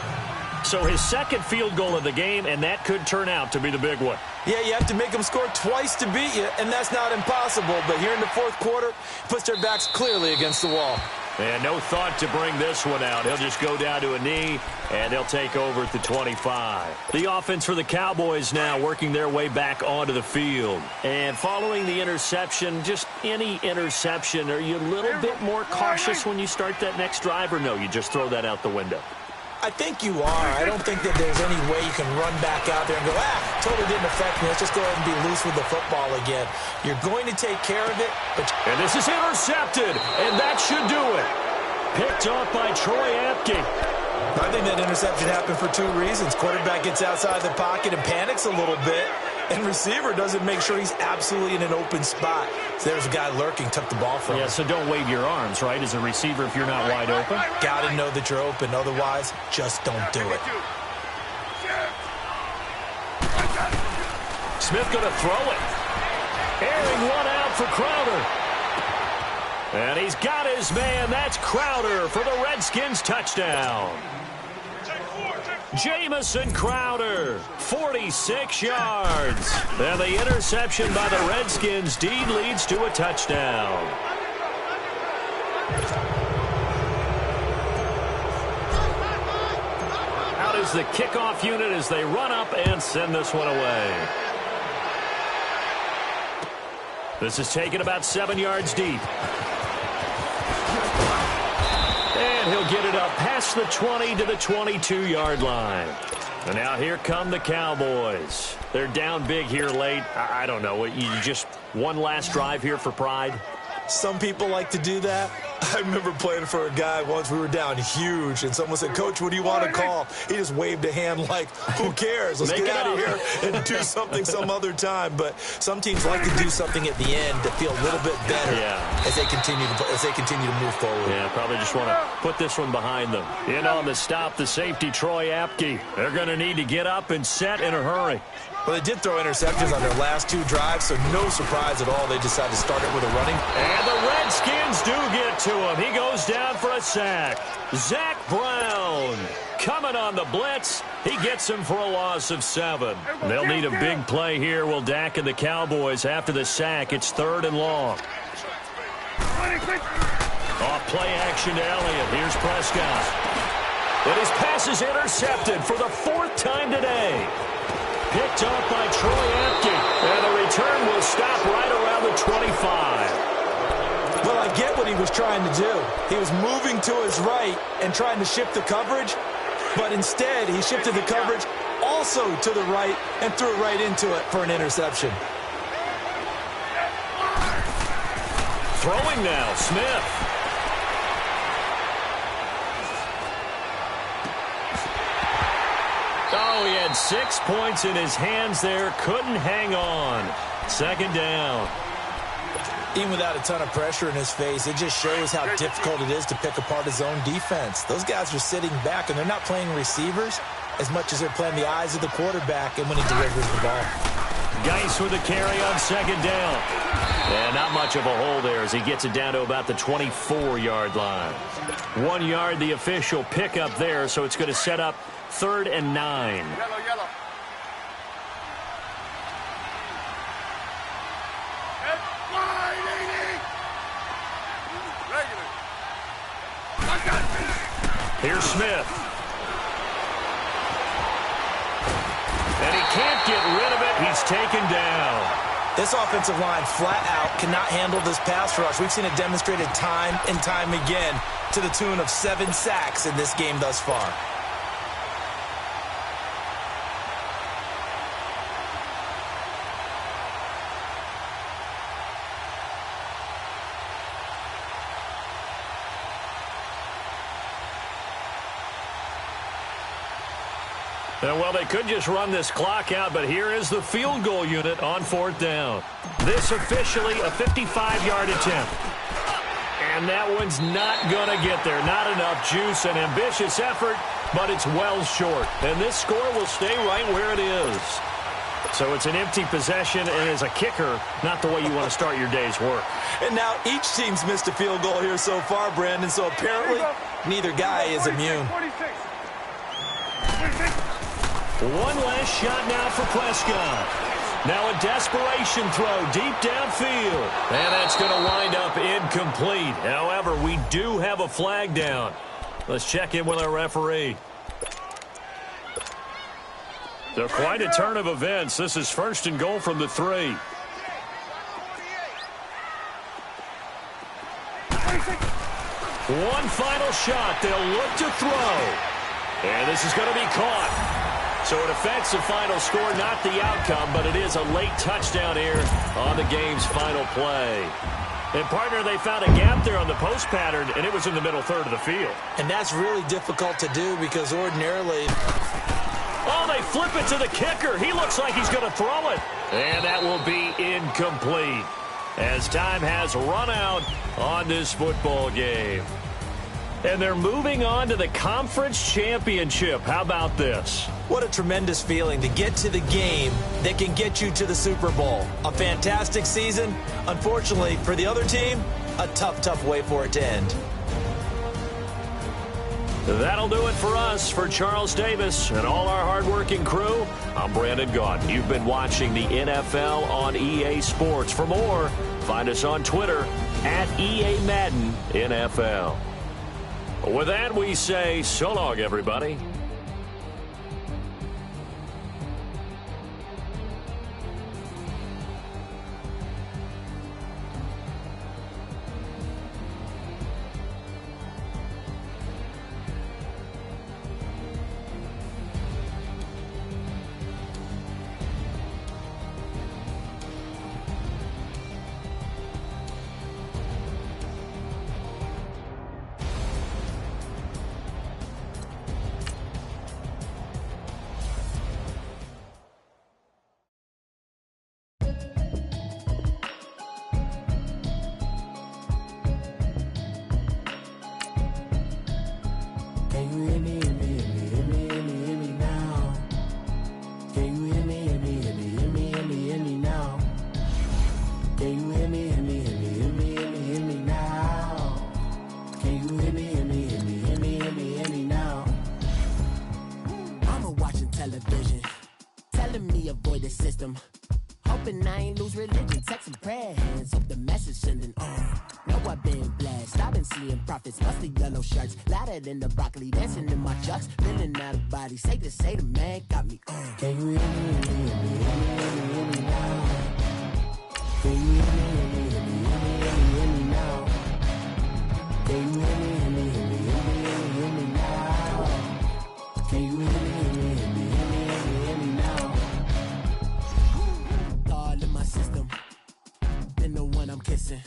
So his second field goal of the game, and that could turn out to be the big one. Yeah, you have to make them score twice to beat you, and that's not impossible. But here in the fourth quarter, puts their backs clearly against the wall. And no thought to bring this one out. He'll just go down to a knee, and they'll take over at the 25. The offense for the Cowboys now working their way back onto the field. And following the interception, just any interception, are you a little bit more cautious when you start that next drive, or no, you just throw that out the window? I think you are. I don't think that there's any way you can run back out there and go, totally didn't affect me. Let's just go ahead and be loose with the football again. You're going to take care of it. And this is intercepted, and that should do it. Picked off by Troy Apke. I think that interception happened for two reasons. Quarterback gets outside the pocket and panics a little bit, and receiver doesn't make sure he's absolutely in an open spot. So there's a guy lurking, took the ball from him. Yeah, so don't wave your arms, right, as a receiver if you're not wide open. Got to know that you're open. Otherwise, just don't do it. Smith going to throw it. Airing one out for Crowder. And he's got his man. That's Crowder for the Redskins touchdown. Jamison Crowder, 46 yards. And the interception by the Redskins deed leads to a touchdown. Out is the kickoff unit as they run up and send this one away. This is taken about 7 yards deep. And he'll get it up past the 20 to the 22-yard line. And now here come the Cowboys. They're down big here late. I don't know. You just one last drive here for pride? Some people like to do that. I remember playing for a guy once. We were down huge, and someone said, "Coach, what do you want to call?" He just waved a hand like, who cares? Let's get out of here and do something some other time. But some teams like to do something at the end to feel a little bit better as they continue to move forward. Yeah, probably just want to put this one behind them. In on the stop, the safety, Troy Apke. They're going to need to get up and set in a hurry. Well, they did throw interceptions on their last two drives, so no surprise at all. They decided to start it with a running. And the Redskins do get to him. He goes down for a sack. Zach Brown coming on the blitz. He gets him for a loss of 7. They'll need a big play here. Will Dak and the Cowboys after the sack. It's 3rd and long. Off play action to Elliott. Here's Prescott. But his pass is intercepted for the 4th time today. Picked off by Troy Apke. And the return will stop right around the 25. Well, I get what he was trying to do. He was moving to his right and trying to shift the coverage, but instead he shifted the coverage also to the right and threw it right into it for an interception. Throwing now, Smith. Oh, he had 6 points in his hands there. Couldn't hang on. 2nd down. Even without a ton of pressure in his face, it just shows how difficult it is to pick apart his own defense. Those guys are sitting back, and they're not playing receivers as much as they're playing the eyes of the quarterback and when he delivers the ball. Geis with a carry on 2nd down. And not much of a hole there as he gets it down to about the 24-yard line. 1 yard, the official pickup there, so it's going to set up 3rd and 9. Yellow. Here's Smith. And he can't get rid of it. He's taken down. This offensive line flat out cannot handle this pass rush. We've seen it demonstrated time and time again to the tune of 7 sacks in this game thus far. Well, they could just run this clock out, but here is the field goal unit on 4th down. This officially a 55-yard attempt. And that one's not going to get there. Not enough juice, an ambitious effort, but it's well short. And this score will stay right where it is. So it's an empty possession, and as a kicker, not the way you want to start your day's work. And now each team's missed a field goal here so far, Brandon, so apparently neither guy is immune. 46. One last shot now for Prescott. Now a desperation throw deep downfield. And that's going to wind up incomplete. However, we do have a flag down. Let's check in with our referee. So quite a turn of events. This is first and goal from the 3. One final shot. They'll look to throw. And this is going to be caught. So an offensive final score, not the outcome, but it is a late touchdown here on the game's final play. And, partner, they found a gap there on the post pattern, and it was in the middle third of the field. And that's really difficult to do because ordinarily... Oh, they flip it to the kicker. He looks like he's going to throw it. And that will be incomplete as time has run out on this football game. And they're moving on to the conference championship. How about this? What a tremendous feeling to get to the game that can get you to the Super Bowl. A fantastic season. Unfortunately, for the other team, a tough way for it to end. That'll do it for us. For Charles Davis and all our hardworking crew, I'm Brandon Gaudin. You've been watching the NFL on EA Sports. For more, find us on Twitter at EA Madden NFL. With that, we say so long, everybody. In the broccoli, dancing in my chucks, feeling out of body. Safe to say the man got me on. Can you hear me, hear me now? Can you hear me, hear me now? Can you hear me, hear me now? Can you hear me, hear me now? All in my system, been the one I'm kissing.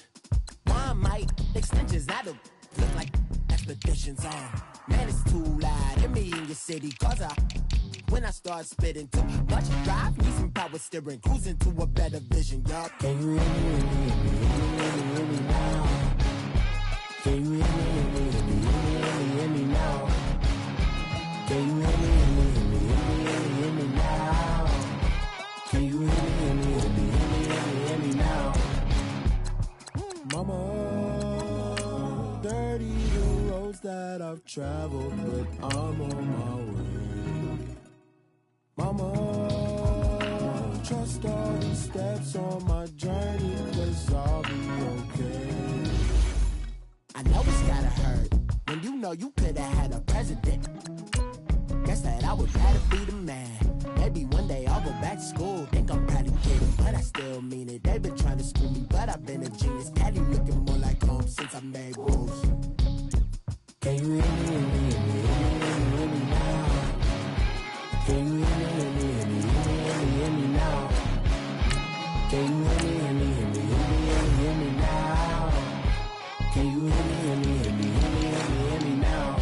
Why might extensions out of look like expeditions on? Man, it's too loud. Hear me in your city, cause when I start spitting too much drive, need some power steering, cruising to a better vision, y'all. Can you hear me now? Can you hear me now? Can you hear me now? Can you hear me now? Mama, dirty the roads that I've traveled, but I'm on my way. Mama, trust all the steps on my journey, 'cause I'll be okay. I know it's gotta hurt when you know you could've had a president. Guess that I would rather be the man. Maybe one day I'll go back to school. Think I'm probably kidding, but I still mean it. They've been trying to school me, but I've been a genius. Cali looking more like home since I made moves. Can you hear me now? Can you hear me now? Can you hear me now? Can you hear me now?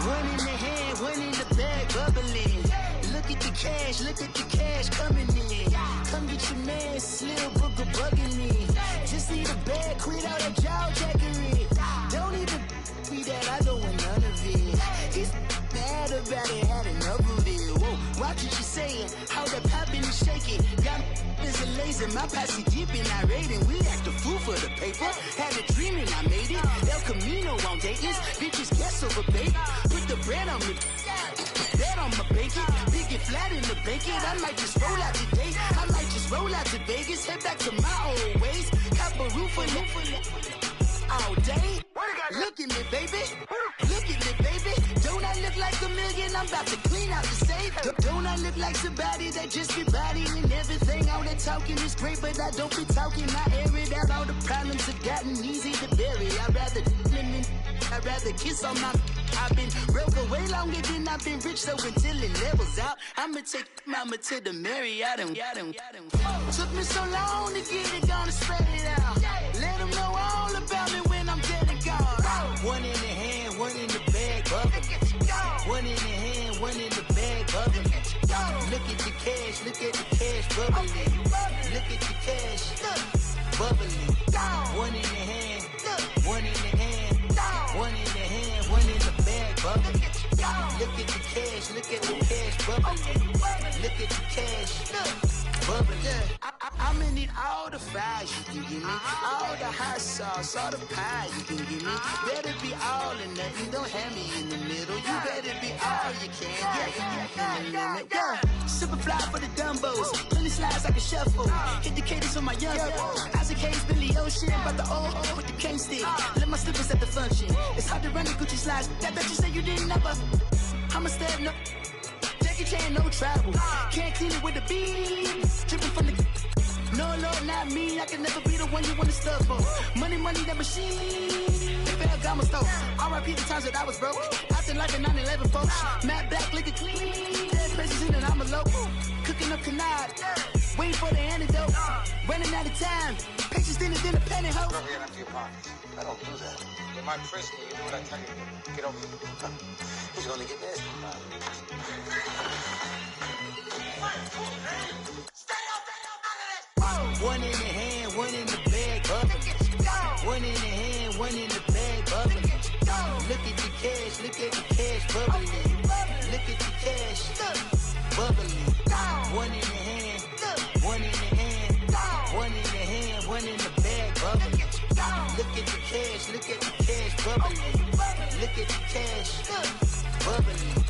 One in the hand, one in the bag, bubbling. Look at the cash coming in. Come get your man, Slim Booger bugging me. Just need a bag, quit all that jaw jackery. Don't even be that, I don't want none of it. He's mad about it, had enough of it. Whoa, watch what you saying, how that poppin' and shaking. Got is a laser, my posse deep and irate, and we act a fool for the paper. Had a dream and I made it. El Camino on Dayton's, bitches guess over bait. Put the bread on me, bet on my bacon. Big it flat in the bacon. I might just roll out today. I might just roll out to Vegas, head back to my old ways. Cop a roof all day. Look at me, baby. Look at me, baby. Don't I look like a million? I'm about to clean out the safe. Don't I look like somebody that just be bodying everything? All that talking is great, but I don't be talking. I air it out. All the problems have gotten easy to bury. I'd rather kiss on my. I've been broke way longer than I've been rich, so until it levels out, I'ma take mama to the Marriott and took me so long to get it, gonna spread it out. Let them know all about me when I'm dead and gone. One in the hand, one in the bag, bubbling. One in the hand, one in the bag, bubbling. Look at the cash, bubbling. Look at the cash, bubbling. One in the hand, one in the hand, one in the hand, one in the bag, bubbling. Look at the cash, bubbling. Look at the cash, bubbling. I'ma need all the fries you can give me, all the hot sauce, all the pie you can give me. Better be all or nothing, don't have me in the middle. You better be all you can. Yeah. Super fly for the Dumbos, plenty slides like a shuffle. Hit the cadence on my young Isaac Hayes, Billy Ocean, but the old with the cane stick. Let my slippers at the function. It's hard to run the Gucci slides. That bet you say you didn't never. I'ma step no. Jackie Chan, no travel. Can't clean it with a beat. Dripping from the. No, not me. I can never be the one you want to stuff for. Money, that machine. They fell down my stove. R.I.P. the times that I was broke. Acting like a 9/11 folks. Matte black, liquor clean. Dead places in and I'm a local. Cooking up canard. Waiting for the antidote. Running out of time. Patience in a penny hoe. Rub your empty your pockets. I don't do that. In my prison, you do what I tell you to. Get over here. He's gonna get nasty. One in the hand, one in the bag, bubbling. One in the hand, one in the bag, bubbling. Look at the cash, bubbling. Look at the cash, bubbling. One in the hand, one in the hand, one in the hand, one in the bag, bubbling. Look at the cash, bubbling. Look at the cash, bubbling.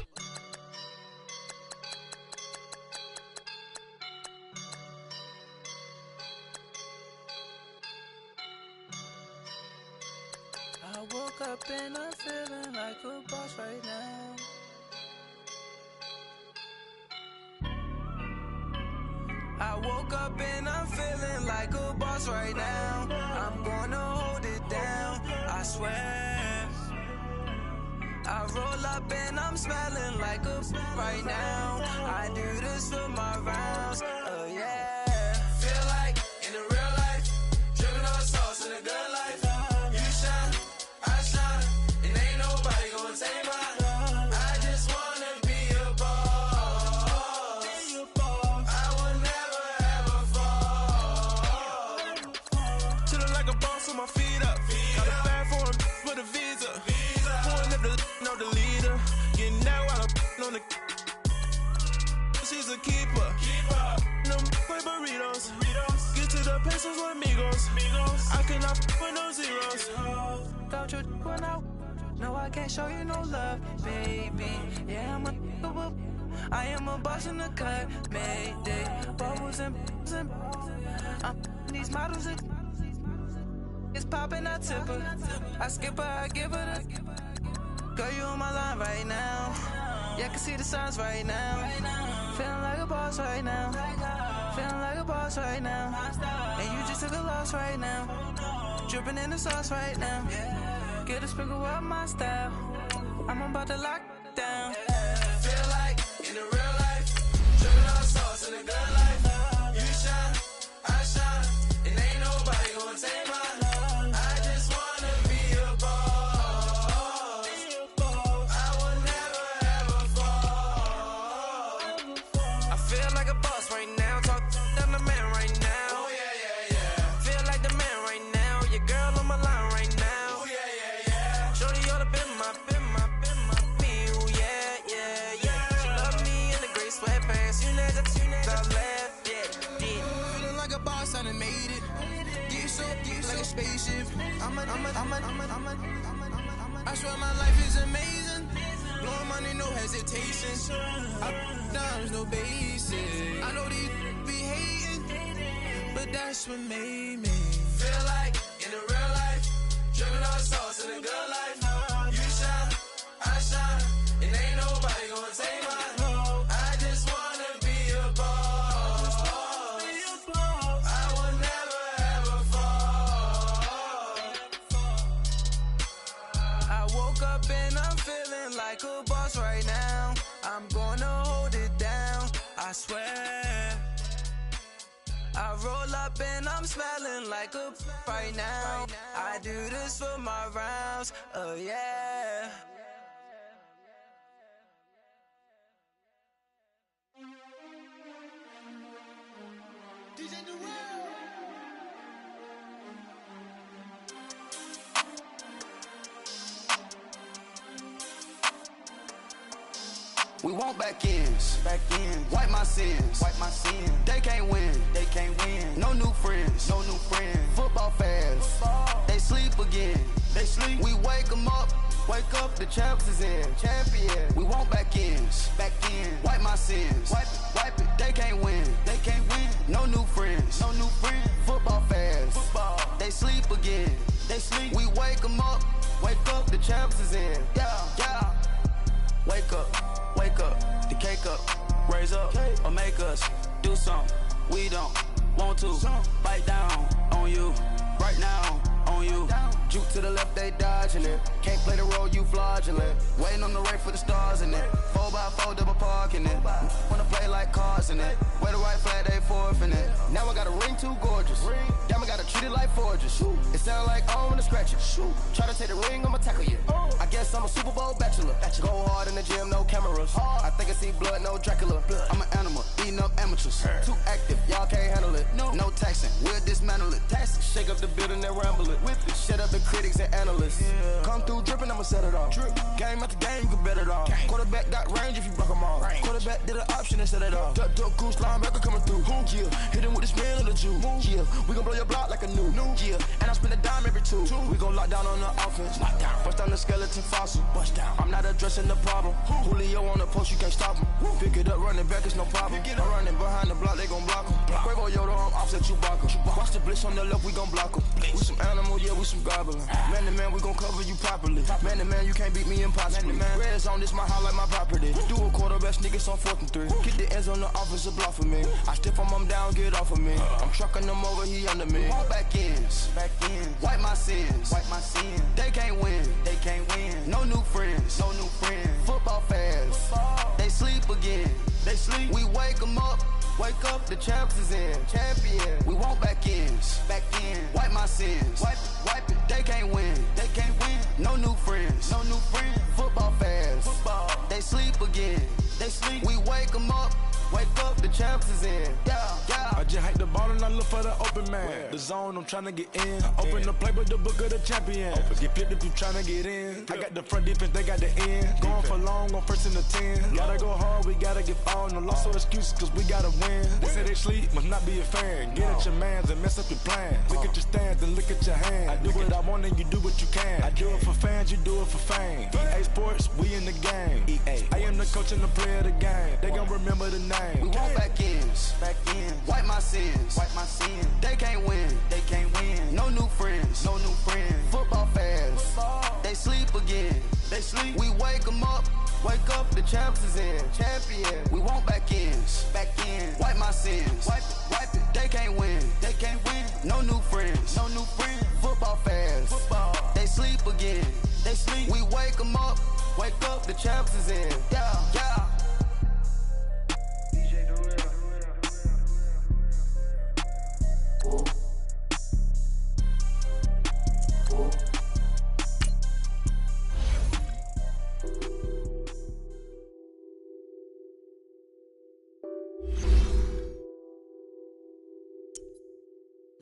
I woke up and I'm feeling like a boss right now. I woke up and I'm feeling like a boss right now. I'm gonna hold it down, I swear. I roll up and I'm smelling like a right now. I do this for my rounds, oh yeah. Feel like in the real life, dripping on sauce in a good life. You shine, I shine, and ain't nobody gonna take mine. I just wanna be a boss. I would never ever fall. Chillin' like a boss with my feet up. Got a bag for him with a visa. Pulling up the leader. Getting that while I'm on the. She's a keeper. No play burritos. Get to the pesos with amigos. I cannot with no zeros. Don't you run out? No, I can't show you no love, baby. Yeah, I am a boss in the cut, Mayday. Bubbles and I'm these models. It's popping, I tip her. I skip her, I give her the. Girl, you on my line right now. Yeah, I can see the signs right now. Feeling like a boss right now. Feeling like a boss right now. And you just took a loss right now. Dripping in the sauce right now. Get a sprinkle up my style. I'm about to lock down. Feel like in the real life, dripping all sauce in the good life. You shine, I shine, and ain't nobody gonna take mine. I just wanna be a boss. I will never ever fall. I feel like a boss right now. Talk to the man right now. Oh yeah, yeah, yeah. Feel like the man right now. Your girl on my line right now. Oh yeah, yeah, yeah. Shorty ought to been my me. Oh yeah, yeah, yeah. She love me in the gray sweatpants. You never left, yeah. Feeling like a boss, I done made it. Get so like a spaceship. I swear my life is amazing. Blowing money, no hesitation. There's no basic. I know these be hating, but that's what made me feel like in the real life, dripping all sauce in the good life. You shine, I shine, and ain't nobody gonna take mine. I just wanna be a boss. I will never ever fall. I woke up and I'm feeling like a boss right now. I'm gonna hold it down, I swear. I roll up and I'm smelling like a right now. I do this for my rounds, oh yeah. We want back ends, wipe my sins, They can't win, No new friends, Football fans, they sleep again, We wake 'em up, the champs is in, champion. We want back ends, wipe my sins, wipe it. They can't win, No new friends, Football fans, they sleep again, We wake 'em up, the champs is in, yeah. Wake up, the cake up, raise up, or make us do something we don't want to. Bite down on you, right now on you. Juke to the left, they dodging it. Can't play the role, you fraudulent. Waiting on the race for the stars in it. 4x4 double parking it. Wanna play like cars in it. Wear the white flag, they forfeit it. Now I got a ring too gorgeous. Damn, I gotta treat it like forges. It sound like I wanna scratch it. Try to take the ring, I'ma tackle you. I guess I'm a Super Bowl bachelor. Go hard in the gym, no cameras. I think I see blood, no Dracula. I'm an animal, eating up amateurs. Too active, y'all can't handle it. No taxing, we'll dismantle it. Shake up the building and ramble it. Shut up the critics and analysts. Come through dripping, I'ma set it off. Game after game, you can bet it off. Quarterback got range if you block 'em off. Quarterback did an option and set it off. Duck goose linebacker coming through. Yeah, hit him with the spin of the Jew. Yeah, we gon' blow your block like a new. Yeah, and I spend a dime every two. We gon' lock down on the offense. Bust down the skeleton fossil. I'm not addressing the problem. Julio on the post, you can't stop him. Pick it up, running back, it's no problem. I'm running behind the block, they gon' block him. Quavo Yoda, I'm offset Chewbacca. Watch the blitz on the left, we gon' block him. We some animal, yeah, we some goblin. Man to man, we gon' cover you properly. Man to man, you can't beat me impossibly. Red zone, this my house like my property. Do a quarterback sneakers on 4th and 3. Get the ends on the offensive block for me. I stiff him down, get off of me. I'm trucking them over, he under me. Want back ends, wipe my sins, They can't win, No new friends, Football fans, they sleep again, We wake 'em up, the champs is in, champion. We want back ends, wipe my sins, wipe it. They can't win, No new friends, Football fans, they sleep again, We wake 'em up, the champs is in, yeah. I just hike the ball and I look for the open man. The zone, I'm tryna get in. Open the playbook, the book of the champion. Get flipped if you tryna get in. I got the front defense, they got the end. Going for long, on 1st and the 10. Gotta go hard, we gotta get all. No loss or excuses, cause we gotta win. They say they sleep, must not be a fan. Get at your mans and mess up your plan. Look at your stands and look at your hands. I do what I want and you do what you can. I do it for fans, you do it for fame. EA Sports, we in the game. I am the coach and the player of the game. They gon' remember the name. We want back ends, wipe my sins, They can't win, No new friends, Football fans, they sleep again, We wake 'em up, the champs is in, champion. We want back ends, wipe my sins, wipe it. They can't win, No new friends, Football fans, they sleep again, We wake 'em up, Wake up, the champs is in. Yeah, yeah.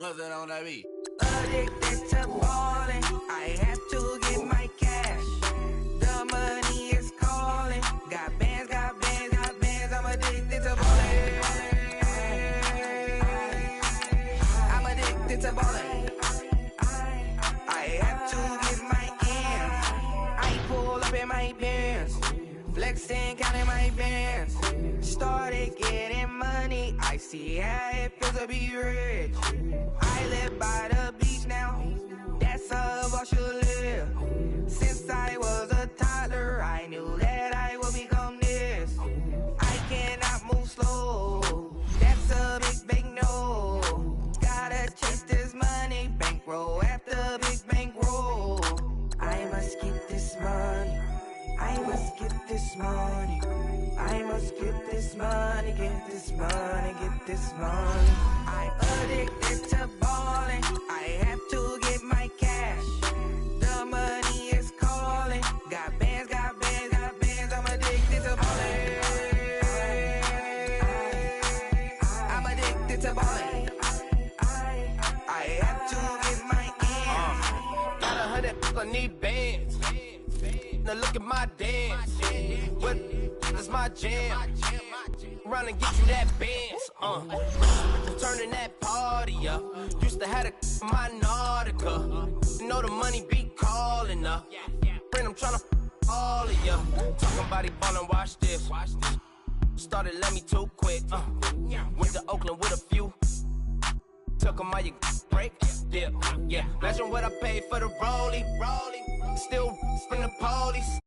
Nothing on that beat. Addicted to ballin', I have to get my cash. The money is calling. Got bands, got bands, got bands. I'm addicted to ballin'. I'm addicted to ballin'. I have to get my ends. I pull up in my pants, flexing, counting my bands. Started getting money. I see how it feels to be rich. I live by the beach now, that's how I should live. Since I was a toddler, I knew that I would become this. I cannot move slow, that's a big no. Gotta chase this money, bankroll after big bankroll. I must get this money, I must get this money. I must get this money, get this money, get this money. I'm addicted to ballin', I have to get my cash. The money is calling. Got bands, got bands, got bands. I'm addicted to ballin'. I'm addicted to ballin'. I have to get my ends. Got 100, I need bands. Now look at my dance. What is my jam? Run and get you that bands. Turning that party up. Used to have my Nautica. You know the money be calling up. Friend, I'm tryna all of ya. Talking about it ballin', watch this. Started let me too quick. Went to Oakland with a few. Took 'em all you break. Yeah. Imagine what I paid for the rollie. Still in the police.